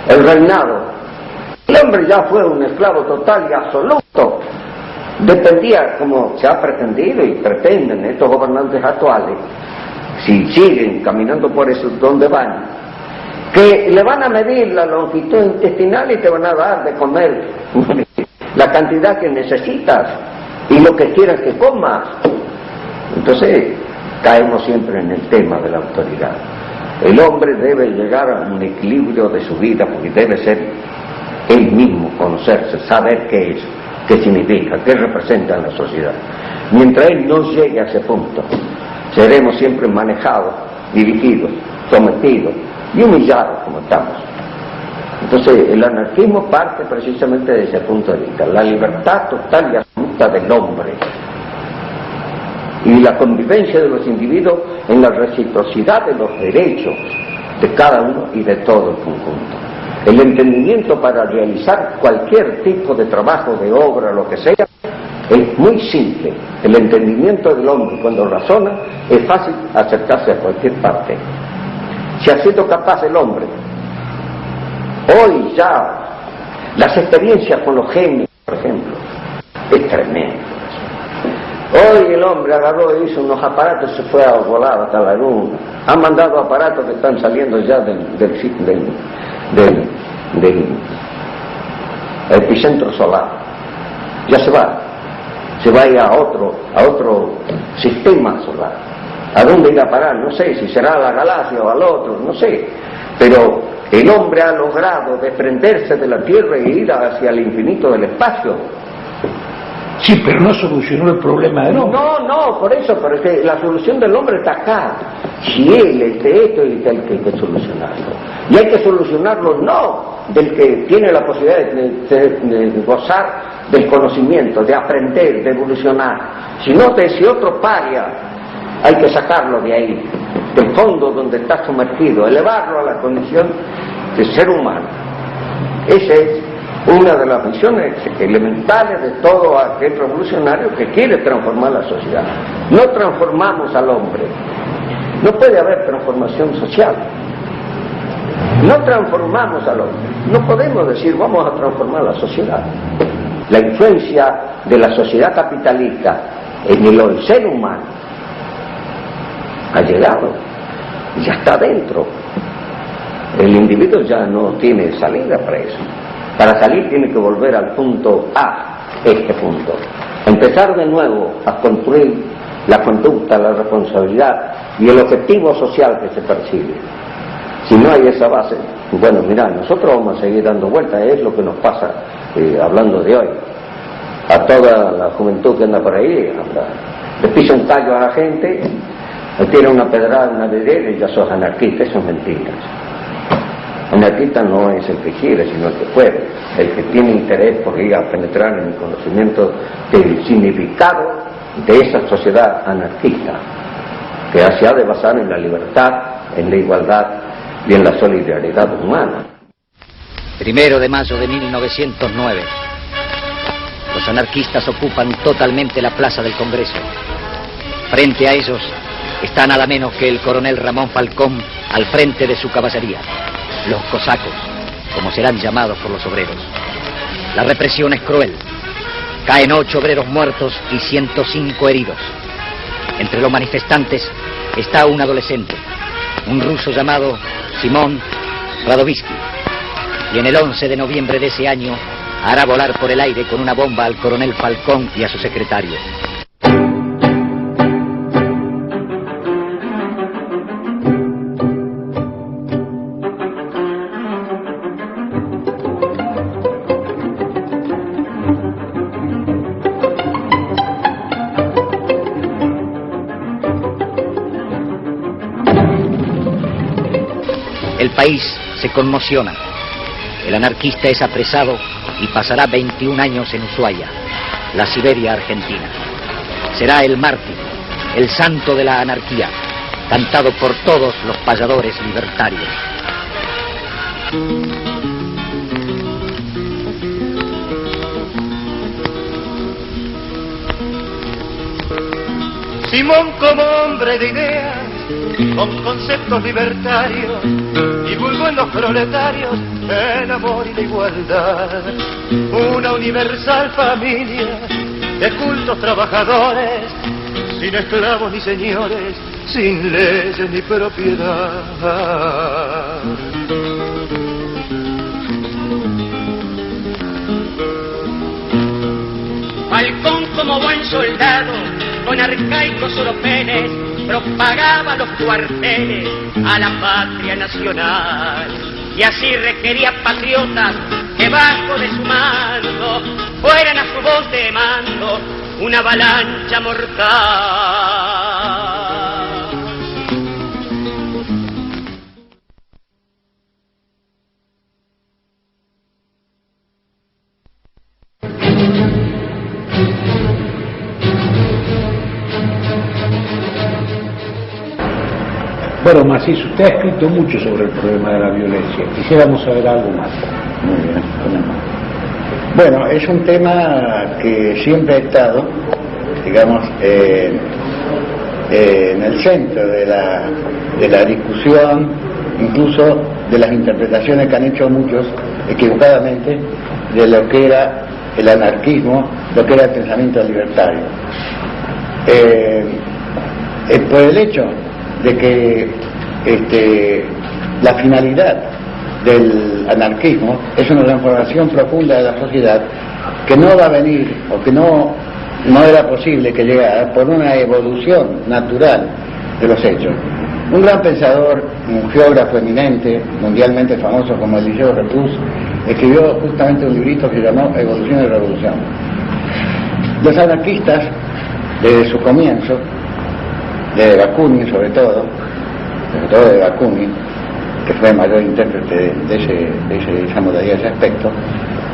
Speaker 5: el reinado. El hombre ya fue un esclavo total y absoluto. Dependía, como se ha pretendido y pretenden estos gobernantes actuales, si siguen caminando por eso donde van, que le van a medir la longitud intestinal y te van a dar de comer la cantidad que necesitas y lo que quieras que comas. Entonces caemos siempre en el tema de la autoridad. El hombre debe llegar a un equilibrio de su vida porque debe ser él mismo, conocerse, saber qué es, qué significa, qué representa en la sociedad. Mientras él no llegue a ese punto, seremos siempre manejados, dirigidos, sometidos y humillados como estamos. Entonces el anarquismo parte precisamente de ese punto de vista, la libertad total y absoluta del hombre y la convivencia de los individuos en la reciprocidad de los derechos de cada uno y de todo el conjunto. El entendimiento para realizar cualquier tipo de trabajo, de obra, lo que sea, es muy simple. El entendimiento del hombre, cuando razona, es fácil acercarse a cualquier parte. Si ha sido capaz el hombre, hoy ya, las experiencias con los genios, por ejemplo, es tremendo. Hoy el hombre agarró y hizo unos aparatos y se fue a volar hasta la luna. Han mandado aparatos que están saliendo ya del epicentro solar. Ya se va a ir a otro sistema solar. ¿A dónde irá a parar? No sé, si será a la galaxia o al otro, no sé. Pero el hombre ha logrado desprenderse de la Tierra e ir hacia el infinito del espacio.
Speaker 8: Sí, pero no solucionó el problema del hombre.
Speaker 5: No, por eso, pero es que la solución del hombre está acá. Si él es de esto y tal, que hay que solucionarlo. Y hay que solucionarlo no del que tiene la posibilidad de gozar del conocimiento, de aprender, de evolucionar, sino de ese otro paria. Hay que sacarlo de ahí, del fondo donde está sumergido, elevarlo a la condición de ser humano. Esa es una de las misiones elementales de todo aquel revolucionario que quiere transformar la sociedad. No transformamos al hombre. No puede haber transformación social. No transformamos al hombre. No podemos decir vamos a transformar la sociedad. La influencia de la sociedad capitalista en el ser humano ha llegado, ya está dentro. El individuo ya no tiene salida para eso. Para salir tiene que volver al punto A, este punto. Empezar de nuevo a construir la conducta, la responsabilidad y el objetivo social que se persigue. Si no hay esa base, bueno, mirá, nosotros vamos a seguir dando vueltas, es lo que nos pasa, hablando de hoy. A toda la juventud que anda por ahí, le pisa un callo a la gente, le tira una pedrada, una vidriera y ya sos anarquista. Eso es mentira. Anarquista no es el que quiere, sino el que puede, el que tiene interés por ir a penetrar en el conocimiento del significado de esa sociedad anarquista, que se ha de basar en la libertad, en la igualdad y en la solidaridad humana.
Speaker 7: 1 de mayo de 1909. Los anarquistas ocupan totalmente la plaza del Congreso. Frente a ellos está nada menos que el coronel Ramón Falcón al frente de su caballería, los cosacos, como serán llamados por los obreros. La represión es cruel. Caen 8 obreros muertos y 105 heridos. Entre los manifestantes está un adolescente, un ruso llamado Simón Radovisky, y en el 11 de noviembre de ese año hará volar por el aire con una bomba al coronel Falcón y a su secretario. El país se conmociona. El anarquista es apresado y pasará 21 años en Ushuaia, la Siberia argentina. Será el mártir, el santo de la anarquía, cantado por todos los payadores libertarios.
Speaker 9: Simón, como hombre de ideas, con conceptos libertarios, divulgó en los proletarios el amor y la igualdad, una universal familia de cultos trabajadores, sin esclavos ni señores, sin leyes ni propiedad.
Speaker 10: Falcón, como buen soldado, con arcaicos oropeles, propagaba los cuarteles a la patria nacional. Y así requería patriotas que bajo de su mando fueran a su voz de mando una avalancha mortal.
Speaker 8: Bueno, Macís, usted ha escrito mucho sobre el problema de la violencia. Quisiéramos saber algo más.
Speaker 2: Muy bien. Bueno, es un tema que siempre ha estado, digamos, en el centro de la discusión, incluso de las interpretaciones que han hecho muchos equivocadamente de lo que era el anarquismo, lo que era el pensamiento libertario. Por el hecho de que la finalidad del anarquismo es una transformación profunda de la sociedad que no va a venir, o que no era posible que llegara por una evolución natural de los hechos. Un gran pensador, un geógrafo eminente, mundialmente famoso como Eliseo Reclus, escribió justamente un librito que se llamó Evolución y Revolución. Los anarquistas, desde su comienzo, de Bakunin sobre todo de Bakunin, que fue el mayor intérprete de esa modalidad, de ese aspecto,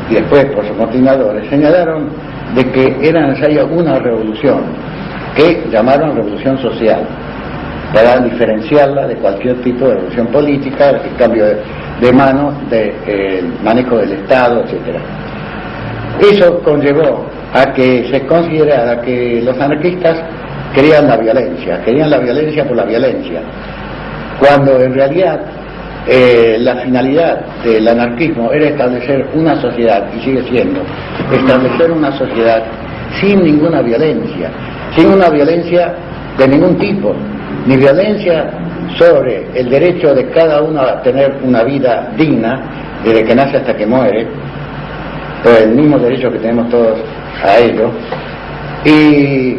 Speaker 2: y después por sus motivadores, señalaron de que era necesaria una revolución, que llamaron revolución social, para diferenciarla de cualquier tipo de revolución política, el cambio de manos, el manejo del Estado, etc. Eso conllevó a que se considerara que los anarquistas querían la violencia por la violencia, cuando en realidad la finalidad del anarquismo era establecer una sociedad, y sigue siendo, establecer una sociedad sin ninguna violencia de ningún tipo, ni violencia sobre el derecho de cada uno a tener una vida digna, desde que nace hasta que muere, por el mismo derecho que tenemos todos a ello, y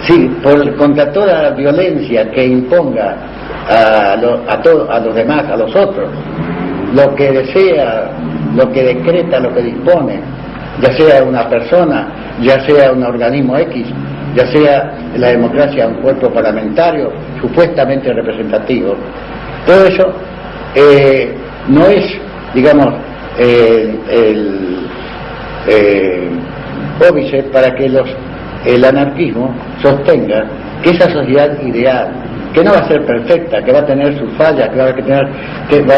Speaker 2: sí, contra toda violencia que imponga a los demás, a los otros, lo que desea, lo que decreta, lo que dispone, ya sea una persona, ya sea un organismo X, ya sea la democracia un cuerpo parlamentario supuestamente representativo. Todo eso no es, digamos, óbice para que el anarquismo sostenga que esa sociedad ideal, que no va a ser perfecta, que va a tener sus fallas, que va a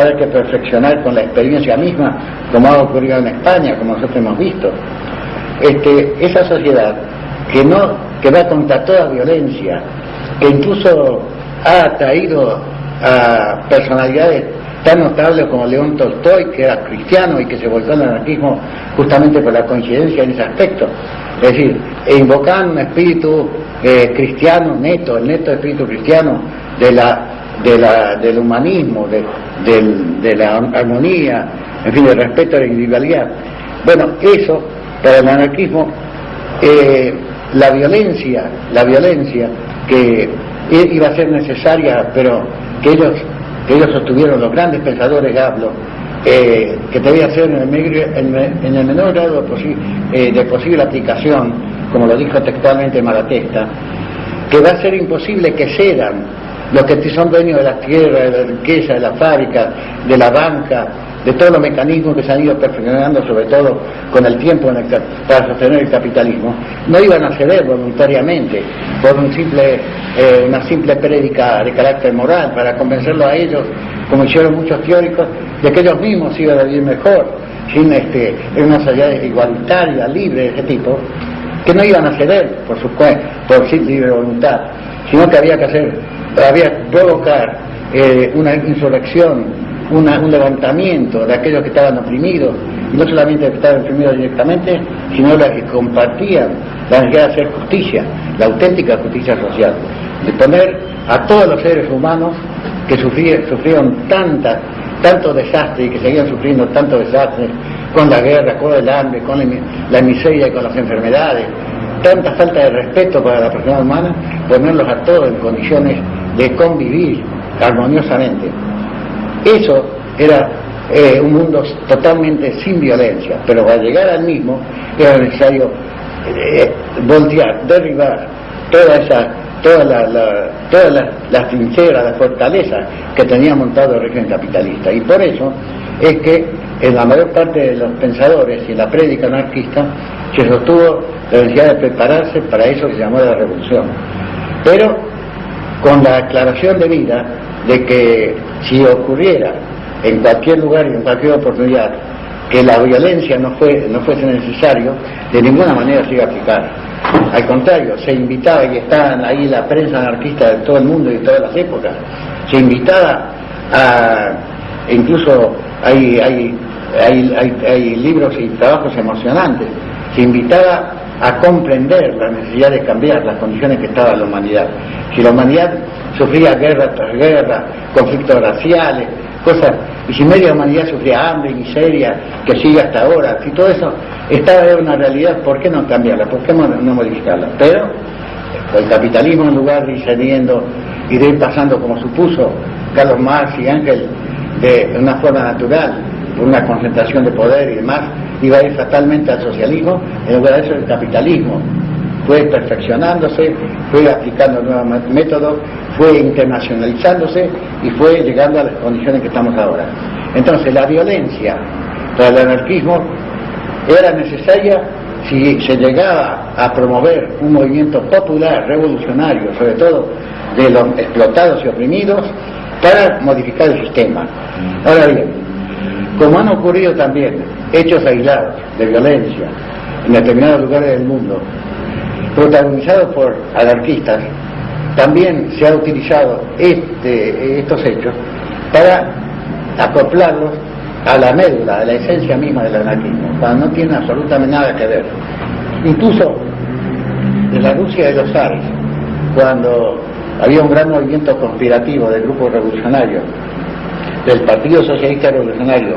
Speaker 2: haber que perfeccionar con la experiencia misma, como ha ocurrido en España, como nosotros hemos visto, esa sociedad que va contra toda violencia, que incluso ha atraído a personalidades tan notables como León Tolstoy, que era cristiano y que se volcó al anarquismo justamente por la coincidencia en ese aspecto. Es decir, invocaban un espíritu cristiano neto, el neto espíritu cristiano del humanismo, de la armonía, en fin, del respeto a la individualidad. Bueno, eso, para el anarquismo, la violencia que iba a ser necesaria, pero que ellos sostuvieron, los grandes pensadores, hablo, que debía ser en el menor grado de posible aplicación, como lo dijo textualmente Malatesta, que va a ser imposible que cedan los que son dueños de la tierra, de la riqueza, de la fábrica, de la banca, de todos los mecanismos que se han ido perfeccionando, sobre todo con el tiempo para sostener el capitalismo, no iban a ceder voluntariamente por una simple prédica de carácter moral, para convencerlos a ellos, como hicieron muchos teóricos, de que ellos mismos iban a vivir mejor, en una sociedad igualitaria, libre de ese tipo, que no iban a ceder por su libre voluntad, sino que había que provocar una insurrección, un levantamiento de aquellos que estaban oprimidos, y no solamente que estaban oprimidos directamente, sino los que compartían la necesidad de hacer justicia, la auténtica justicia social, de poner a todos los seres humanos que sufrieron tanto desastre y que seguían sufriendo tanto desastre con la guerra, con el hambre, con la miseria y con las enfermedades, tanta falta de respeto para la persona humana, ponerlos a todos en condiciones de convivir armoniosamente. Eso era un mundo totalmente sin violencia, pero para llegar al mismo era necesario voltear, derribar todas las trincheras, las fortalezas que tenía montado el régimen capitalista. Y por eso es que en la mayor parte de los pensadores y en la prédica anarquista se sostuvo la necesidad de prepararse para eso que se llamó la revolución, pero con la aclaración debida de que si ocurriera en cualquier lugar y en cualquier oportunidad que la violencia no fuese necesario, de ninguna manera se iba a aplicar. Al contrario, se invitaba, y está ahí la prensa anarquista de todo el mundo y de todas las épocas, se invitaba a, incluso hay libros y trabajos emocionantes, se invitaba a comprender la necesidad de cambiar las condiciones que estaba la humanidad. Si la humanidad sufría guerra tras guerra, conflictos raciales, cosas, y si media humanidad sufría hambre, miseria, que sigue hasta ahora, si todo eso estaba en una realidad, ¿por qué no cambiarla? ¿Por qué no modificarla? Pero el capitalismo, en lugar de ir cediendo y de ir pasando como supuso Carlos Marx y Ángel, de una forma natural, por una concentración de poder y demás, iba a ir fatalmente al socialismo. En lugar de eso, el capitalismo fue perfeccionándose, fue aplicando nuevos métodos, fue internacionalizándose y fue llegando a las condiciones que estamos ahora. Entonces, la violencia para el anarquismo era necesaria si se llegaba a promover un movimiento popular, revolucionario, sobre todo de los explotados y oprimidos, para modificar el sistema. Ahora bien, como han ocurrido también hechos aislados de violencia en determinados lugares del mundo, protagonizados por anarquistas, también se ha utilizado estos hechos para acoplarlos a la médula, a la esencia misma del anarquismo, cuando no tiene absolutamente nada que ver. Incluso en la Rusia de los zares, cuando había un gran movimiento conspirativo de grupos revolucionarios, del Partido Socialista Revolucionario,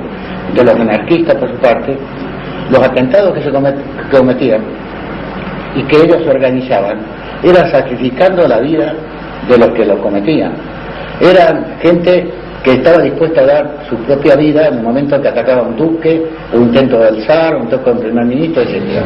Speaker 2: de los anarquistas por su parte, los atentados que se cometían y que ellos organizaban era sacrificando la vida de los que lo cometían. Eran gente que estaba dispuesta a dar su propia vida en el momento en que atacaba un duque, un intento del zar, un intento del primer ministro, etc.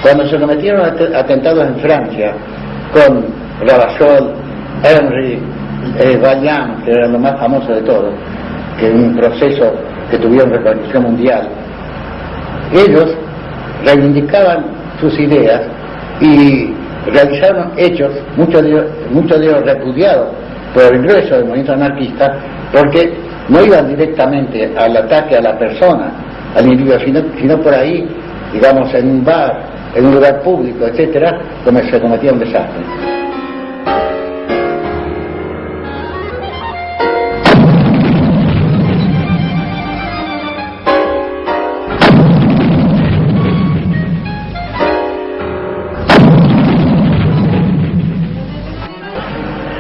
Speaker 2: Cuando se cometieron atentados en Francia con Ravachol, Henry, Vaillant, que eran los más famosos de todos, que en un proceso que tuvieron repercusión mundial, ellos reivindicaban sus ideas y realizaron hechos, muchos de ellos repudiados por el grueso del movimiento anarquista, porque no iban directamente al ataque a la persona, al individuo, sino por ahí, digamos, en un bar, en un lugar público, etcétera, donde se cometía un desastre.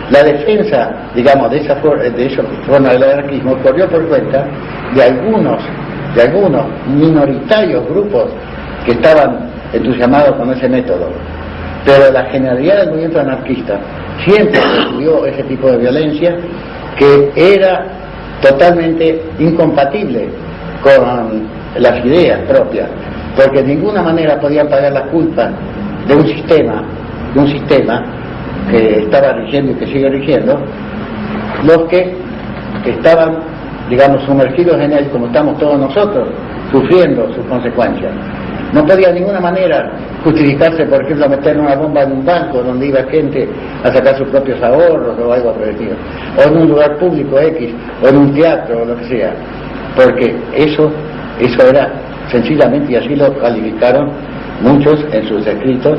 Speaker 2: La defensa, digamos, de esa forma del anarquismo corrió por cuenta de algunos minoritarios grupos que estaban entusiasmados con ese método, pero la generalidad del movimiento anarquista siempre recibió ese tipo de violencia que era totalmente incompatible con las ideas propias, porque de ninguna manera podían pagar la culpa de un sistema que estaba rigiendo y que sigue rigiendo, los que estaban, digamos, sumergidos en él, como estamos todos nosotros, sufriendo sus consecuencias. No podía de ninguna manera justificarse, por ejemplo, a meter una bomba en un banco donde iba gente a sacar sus propios ahorros o algo por el estilo, o en un lugar público X, o en un teatro o lo que sea, porque eso era sencillamente, y así lo calificaron muchos en sus escritos,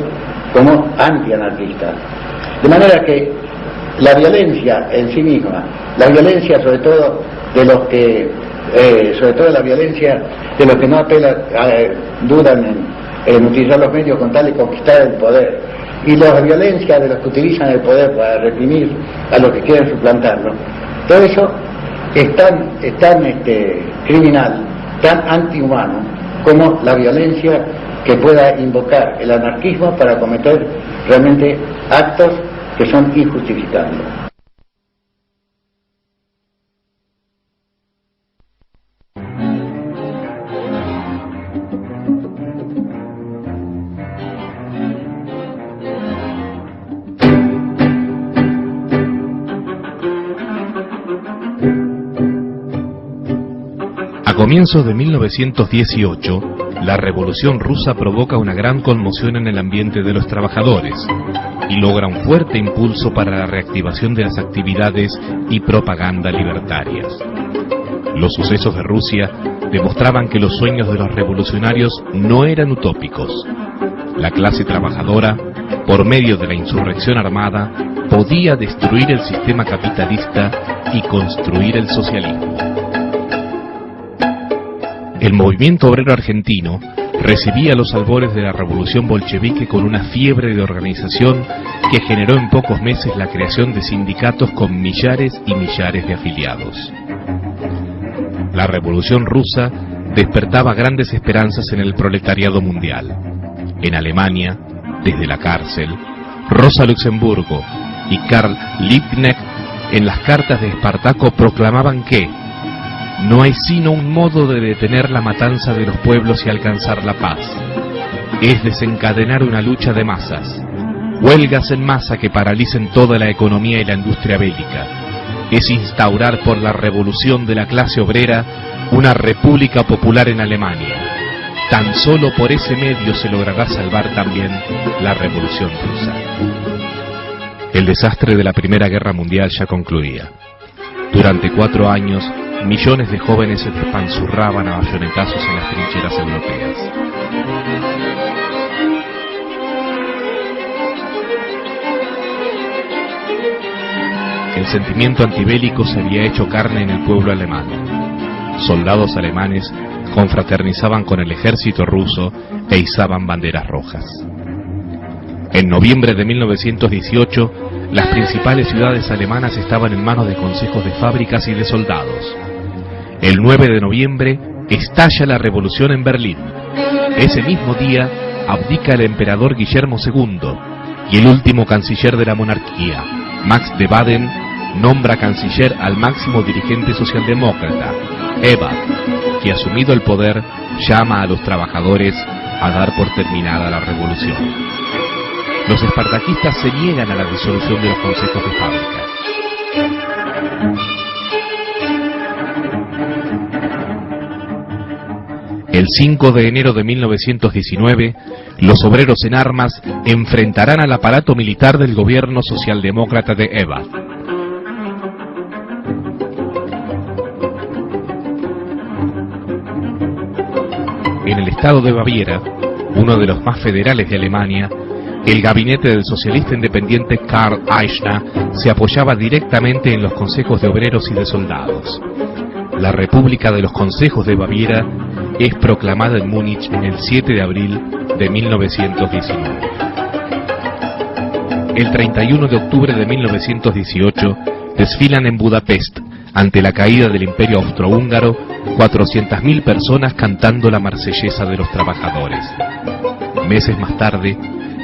Speaker 2: como antianarquistas. De manera que la violencia en sí misma, la violencia sobre todo de los que la violencia de los que no apelan, dudan en utilizar los medios con tal de conquistar el poder, y la violencia de los que utilizan el poder para reprimir a los que quieren suplantarlo, todo eso es tan criminal, tan antihumano como la violencia que pueda invocar el anarquismo para cometer realmente actos que son injustificables.
Speaker 1: A comienzos de 1918, la Revolución Rusa provoca una gran conmoción en el ambiente de los trabajadores y logra un fuerte impulso para la reactivación de las actividades y propaganda libertarias. Los sucesos de Rusia demostraban que los sueños de los revolucionarios no eran utópicos. La clase trabajadora, por medio de la insurrección armada, podía destruir el sistema capitalista y construir el socialismo. El movimiento obrero argentino recibía los albores de la revolución bolchevique con una fiebre de organización que generó en pocos meses la creación de sindicatos con millares y millares de afiliados. La revolución rusa despertaba grandes esperanzas en el proletariado mundial. En Alemania, desde la cárcel, Rosa Luxemburgo y Karl Liebknecht en las cartas de Espartaco proclamaban que no hay sino un modo de detener la matanza de los pueblos y alcanzar la paz. Es desencadenar una lucha de masas, huelgas en masa que paralicen toda la economía y la industria bélica. Es instaurar por la revolución de la clase obrera una república popular en Alemania. Tan solo por ese medio se logrará salvar también la revolución rusa. El desastre de la Primera Guerra Mundial ya concluía. Durante 4 años, millones de jóvenes se despanzurraban a bayonetazos en las trincheras europeas. El sentimiento antibélico se había hecho carne en el pueblo alemán. Soldados alemanes confraternizaban con el ejército ruso e izaban banderas rojas. En noviembre de 1918, las principales ciudades alemanas estaban en manos de consejos de fábricas y de soldados. El 9 de noviembre estalla la revolución en Berlín. Ese mismo día abdica el emperador Guillermo II y el último canciller de la monarquía, Max de Baden, nombra canciller al máximo dirigente socialdemócrata, Ebert, que asumido el poder llama a los trabajadores a dar por terminada la revolución. Los espartaquistas se niegan a la disolución de los consejos de fábrica. El 5 de enero de 1919, los obreros en armas enfrentarán al aparato militar del gobierno socialdemócrata de Ebert. En el estado de Baviera, uno de los más federales de Alemania, el gabinete del socialista independiente Karl Eichner se apoyaba directamente en los consejos de obreros y de soldados. La República de los Consejos de Baviera es proclamada en Múnich el 7 de abril de 1919. El 31 de octubre de 1918 desfilan en Budapest, ante la caída del Imperio Austrohúngaro, 400.000 personas cantando la marsellesa de los trabajadores. Meses más tarde,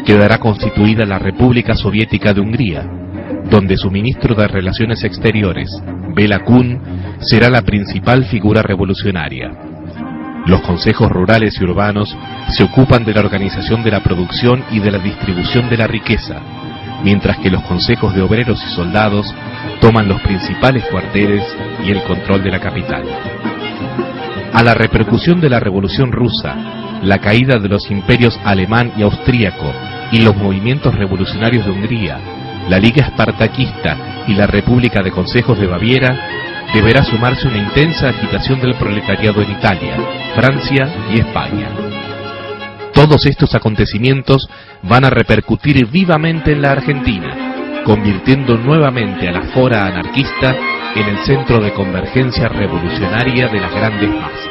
Speaker 1: quedará constituida la República Soviética de Hungría, donde su ministro de Relaciones Exteriores, Béla Kun, será la principal figura revolucionaria. Los consejos rurales y urbanos se ocupan de la organización de la producción y de la distribución de la riqueza, mientras que los consejos de obreros y soldados toman los principales cuarteles y el control de la capital. A la repercusión de la Revolución Rusa, la caída de los imperios alemán y austríaco y los movimientos revolucionarios de Hungría, la Liga Espartaquista y la República de Consejos de Baviera, deberá sumarse una intensa agitación del proletariado en Italia, Francia y España. Todos estos acontecimientos van a repercutir vivamente en la Argentina, convirtiendo nuevamente a la fora anarquista en el centro de convergencia revolucionaria de las grandes masas.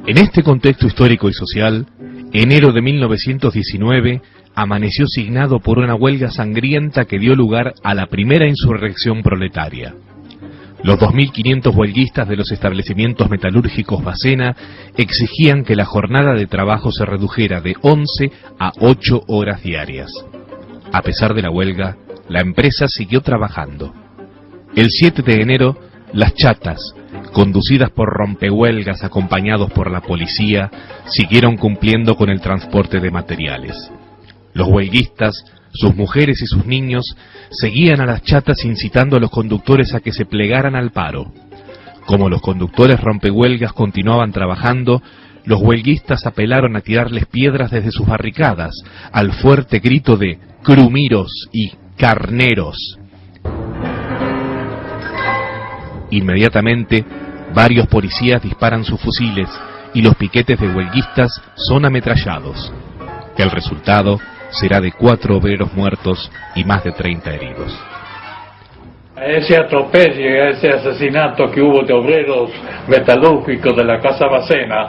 Speaker 1: En este contexto histórico y social, enero de 1919 amaneció signado por una huelga sangrienta que dio lugar a la primera insurrección proletaria. Los 2.500 huelguistas de los establecimientos metalúrgicos Bacena exigían que la jornada de trabajo se redujera de 11 a 8 horas diarias. A pesar de la huelga, la empresa siguió trabajando. El 7 de enero, las chatas, conducidas por rompehuelgas acompañados por la policía, siguieron cumpliendo con el transporte de materiales. Los huelguistas, sus mujeres y sus niños seguían a las chatas incitando a los conductores a que se plegaran al paro. Como los conductores rompehuelgas continuaban trabajando, los huelguistas apelaron a tirarles piedras desde sus barricadas, al fuerte grito de «Crumiros» y «Carneros». Inmediatamente, varios policías disparan sus fusiles y los piquetes de huelguistas son ametrallados. El resultado será de 4 obreros muertos y más de 30 heridos.
Speaker 11: Ese atropello, ese asesinato que hubo de obreros metalúrgicos de la Casa Bacena,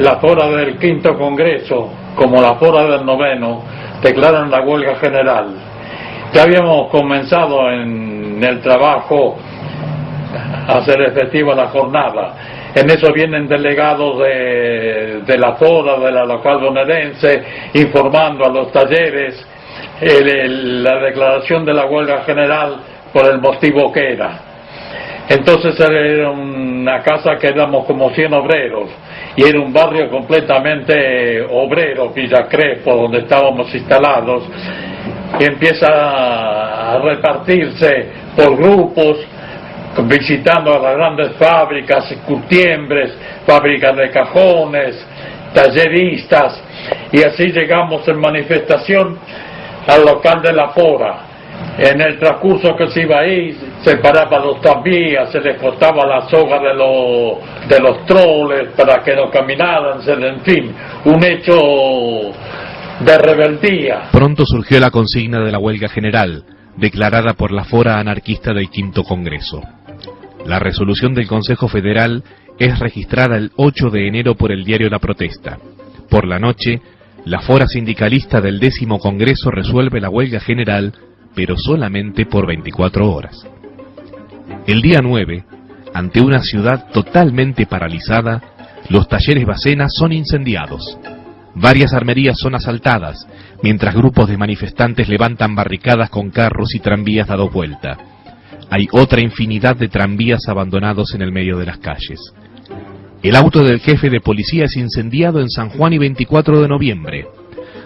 Speaker 11: la fora del quinto Congreso, como la fora del noveno, declaran la huelga general. Ya habíamos comenzado en el trabajo a hacer efectiva la jornada. En eso vienen delegados de la fora, de la local bonaerense, informando a los talleres la declaración de la huelga general por el motivo que era. Entonces era una casa que éramos como 100 obreros y era un barrio completamente obrero, Villa Crespo, donde estábamos instalados, y empieza a repartirse por grupos, visitando a las grandes fábricas, curtiembres, fábricas de cajones, talleristas, y así llegamos en manifestación al local de la fora. En el transcurso que se iba ahí, se paraban los tranvías, se les cortaba la soga de los troles para que no caminaran, en fin, un hecho de rebeldía.
Speaker 1: Pronto surgió la consigna de la huelga general, declarada por la fora anarquista del Quinto Congreso. La resolución del Consejo Federal es registrada el 8 de enero por el diario La Protesta. Por la noche, la fora sindicalista del 10º Congreso resuelve la huelga general, pero solamente por 24 horas. El día 9, ante una ciudad totalmente paralizada, los talleres Bacena son incendiados. Varias armerías son asaltadas, mientras grupos de manifestantes levantan barricadas con carros y tranvías dados vuelta. Hay otra infinidad de tranvías abandonados en el medio de las calles. El auto del jefe de policía es incendiado en San Juan y 24 de noviembre.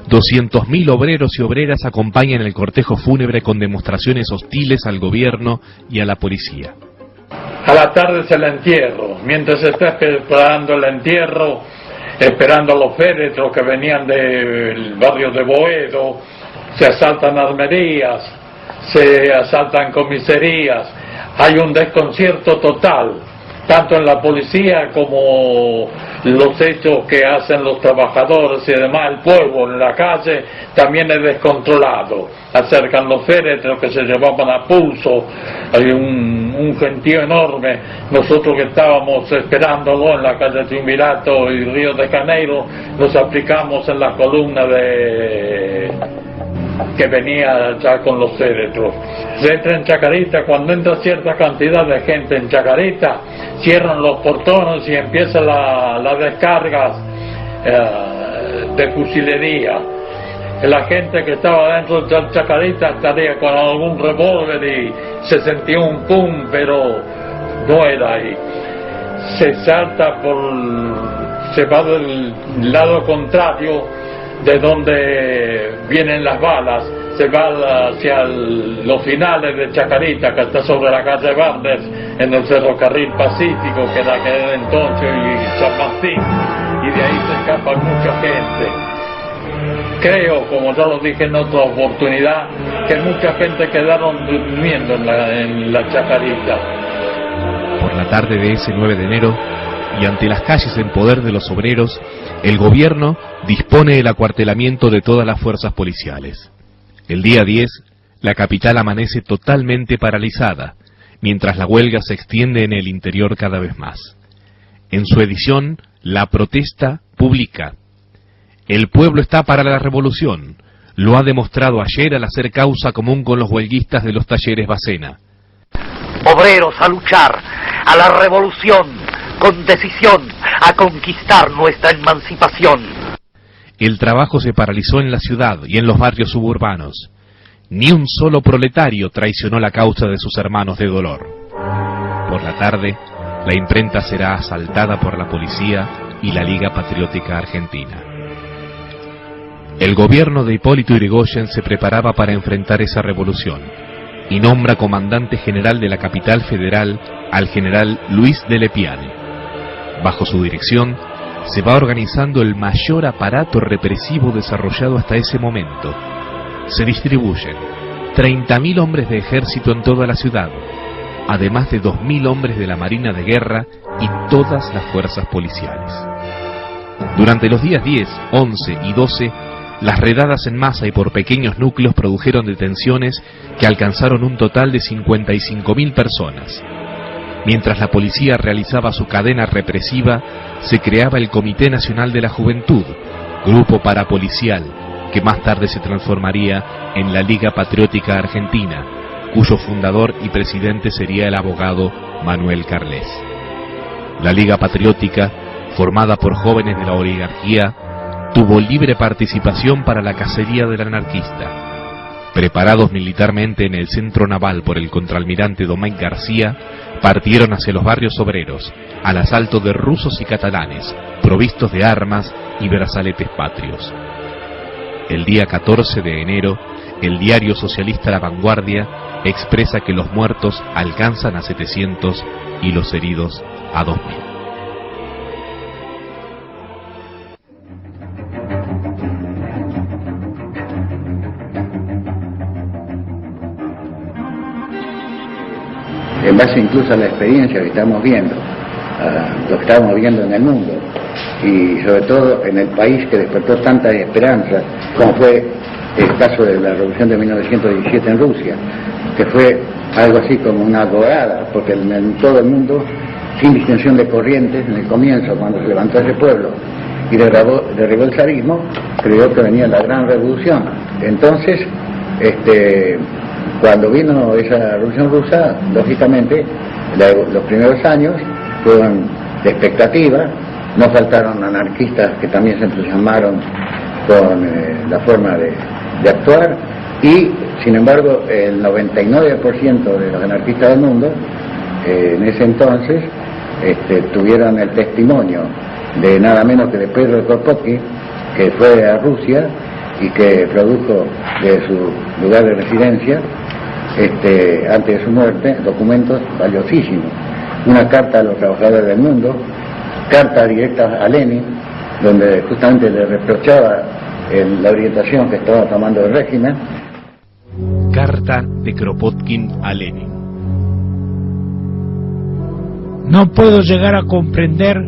Speaker 1: 200.000 obreros y obreras acompañan el cortejo fúnebre con demostraciones hostiles al gobierno y a la policía.
Speaker 11: A la tarde es el entierro. Mientras se está preparando el entierro, esperando a los féretros que venían del barrio de Boedo, se asaltan armerías, se asaltan comisarías, hay un desconcierto total, tanto en la policía como los hechos que hacen los trabajadores y demás. El pueblo en la calle también es descontrolado, acercan los féretros que se llevaban a pulso, hay un gentío enorme. Nosotros que estábamos esperándolo en la calle Triunvirato y Río de Janeiro, nos aplicamos en la columna que venía ya con los féretros. Se entra en Chacarita, cuando entra cierta cantidad de gente en Chacarita, cierran los portones y empiezan las descargas de fusilería. La gente que estaba dentro de Chacarita estaría con algún revólver y se sentía un pum, pero rueda y se va del lado contrario de donde vienen las balas, se va hacia los finales de Chacarita, que está sobre la calle Barnes, en el Ferrocarril Pacífico, que era aquel entonces, y San Martín, y de ahí se escapa mucha gente. Creo, como ya lo dije en otra oportunidad, que mucha gente quedaron durmiendo en la Chacarita.
Speaker 1: Por la tarde de ese 9 de enero, y ante las calles en poder de los obreros, el gobierno dispone el acuartelamiento de todas las fuerzas policiales. El día 10, la capital amanece totalmente paralizada, mientras la huelga se extiende en el interior cada vez más. En su edición, La Protesta publica: el pueblo está para la revolución, lo ha demostrado ayer al hacer causa común con los huelguistas de los talleres Bacena.
Speaker 6: Obreros a luchar, a la revolución, con decisión, a conquistar nuestra emancipación.
Speaker 1: El trabajo se paralizó en la ciudad y en los barrios suburbanos. Ni un solo proletario traicionó la causa de sus hermanos de dolor. Por la tarde, la imprenta será asaltada por la policía y la Liga Patriótica Argentina. El gobierno de Hipólito Yrigoyen se preparaba para enfrentar esa revolución y nombra comandante general de la capital federal al general Luis de Lepiane. Bajo su dirección se va organizando el mayor aparato represivo desarrollado hasta ese momento. Se distribuyen 30.000 hombres de ejército en toda la ciudad, además de 2.000 hombres de la Marina de Guerra y todas las fuerzas policiales. Durante los días 10, 11 y 12, las redadas en masa y por pequeños núcleos produjeron detenciones que alcanzaron un total de 55.000 personas. Mientras la policía realizaba su cadena represiva, se creaba el Comité Nacional de la Juventud, grupo parapolicial, que más tarde se transformaría en la Liga Patriótica Argentina, cuyo fundador y presidente sería el abogado Manuel Carles. La Liga Patriótica, formada por jóvenes de la oligarquía, tuvo libre participación para la cacería del anarquista. Preparados militarmente en el centro naval por el contraalmirante Domecq García, partieron hacia los barrios obreros, al asalto de rusos y catalanes, provistos de armas y brazaletes patrios. El día 14 de enero, el diario socialista La Vanguardia expresa que los muertos alcanzan a 700 y los heridos a 2.000.
Speaker 2: En base incluso a la experiencia que estamos viendo, lo que estamos viendo en el mundo, y sobre todo en el país que despertó tantas esperanzas, como fue el caso de la revolución de 1917 en Rusia, que fue algo así como una alborada, porque en todo el mundo, sin distinción de corrientes, en el comienzo, cuando se levantó ese pueblo y derribó el zarismo, creyó que venía la gran revolución. Entonces, cuando vino esa revolución rusa, lógicamente, los primeros años fueron de expectativa, no faltaron anarquistas que también se entusiasmaron con la forma de actuar, y sin embargo el 99% de los anarquistas del mundo en ese entonces tuvieron el testimonio de nada menos que de Pedro Kropotkin, que fue a Rusia y que produjo de su lugar de residencia, antes de su muerte, documentos valiosísimos. Una carta a los trabajadores del mundo, carta directa a Lenin, donde justamente le reprochaba la orientación que estaba tomando el régimen.
Speaker 1: Carta de Kropotkin a Lenin.
Speaker 12: No puedo llegar a comprender,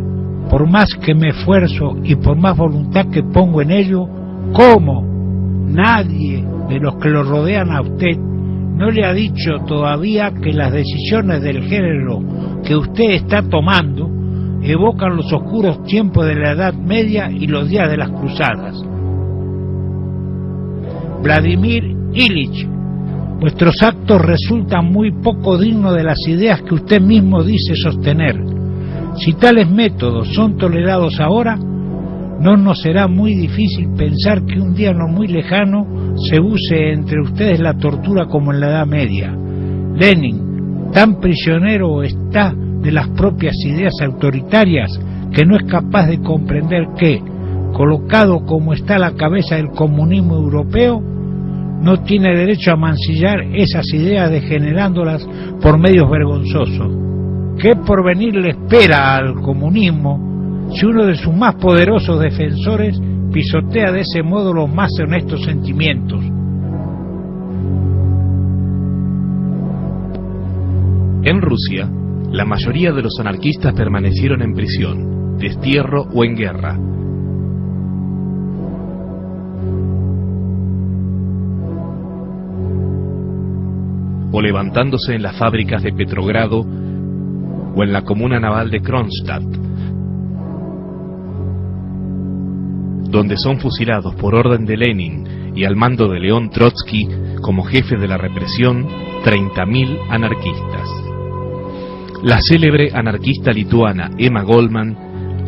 Speaker 12: por más que me esfuerzo y por más voluntad que pongo en ello, cómo nadie de los que lo rodean a usted no le ha dicho todavía que las decisiones del género que usted está tomando evocan los oscuros tiempos de la Edad Media y los días de las Cruzadas. Vladimir Ilich, vuestros actos resultan muy poco dignos de las ideas que usted mismo dice sostener. Si tales métodos son tolerados ahora, no nos será muy difícil pensar que un día no muy lejano se use entre ustedes la tortura como en la Edad Media. Lenin, tan prisionero está de las propias ideas autoritarias, que no es capaz de comprender que, colocado como está la cabeza del comunismo europeo, no tiene derecho a mancillar esas ideas degenerándolas por medios vergonzosos. ¿Qué porvenir le espera al comunismo si uno de sus más poderosos defensores pisotea de ese modo los más honestos sentimientos?
Speaker 1: En Rusia, la mayoría de los anarquistas permanecieron en prisión, destierro o en guerra. O levantándose en las fábricas de Petrogrado o en la comuna naval de Kronstadt, donde son fusilados por orden de Lenin y al mando de León Trotsky como jefe de la represión 30.000 anarquistas. La célebre anarquista lituana Emma Goldman,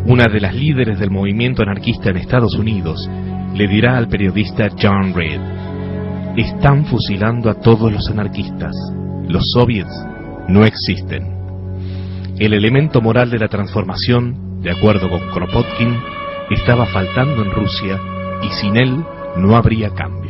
Speaker 1: una de las líderes del movimiento anarquista en Estados Unidos, le dirá al periodista John Reed: están fusilando a todos los anarquistas. Los soviets no existen. El elemento moral de la transformación, de acuerdo con Kropotkin, estaba faltando en Rusia y sin él no habría cambio.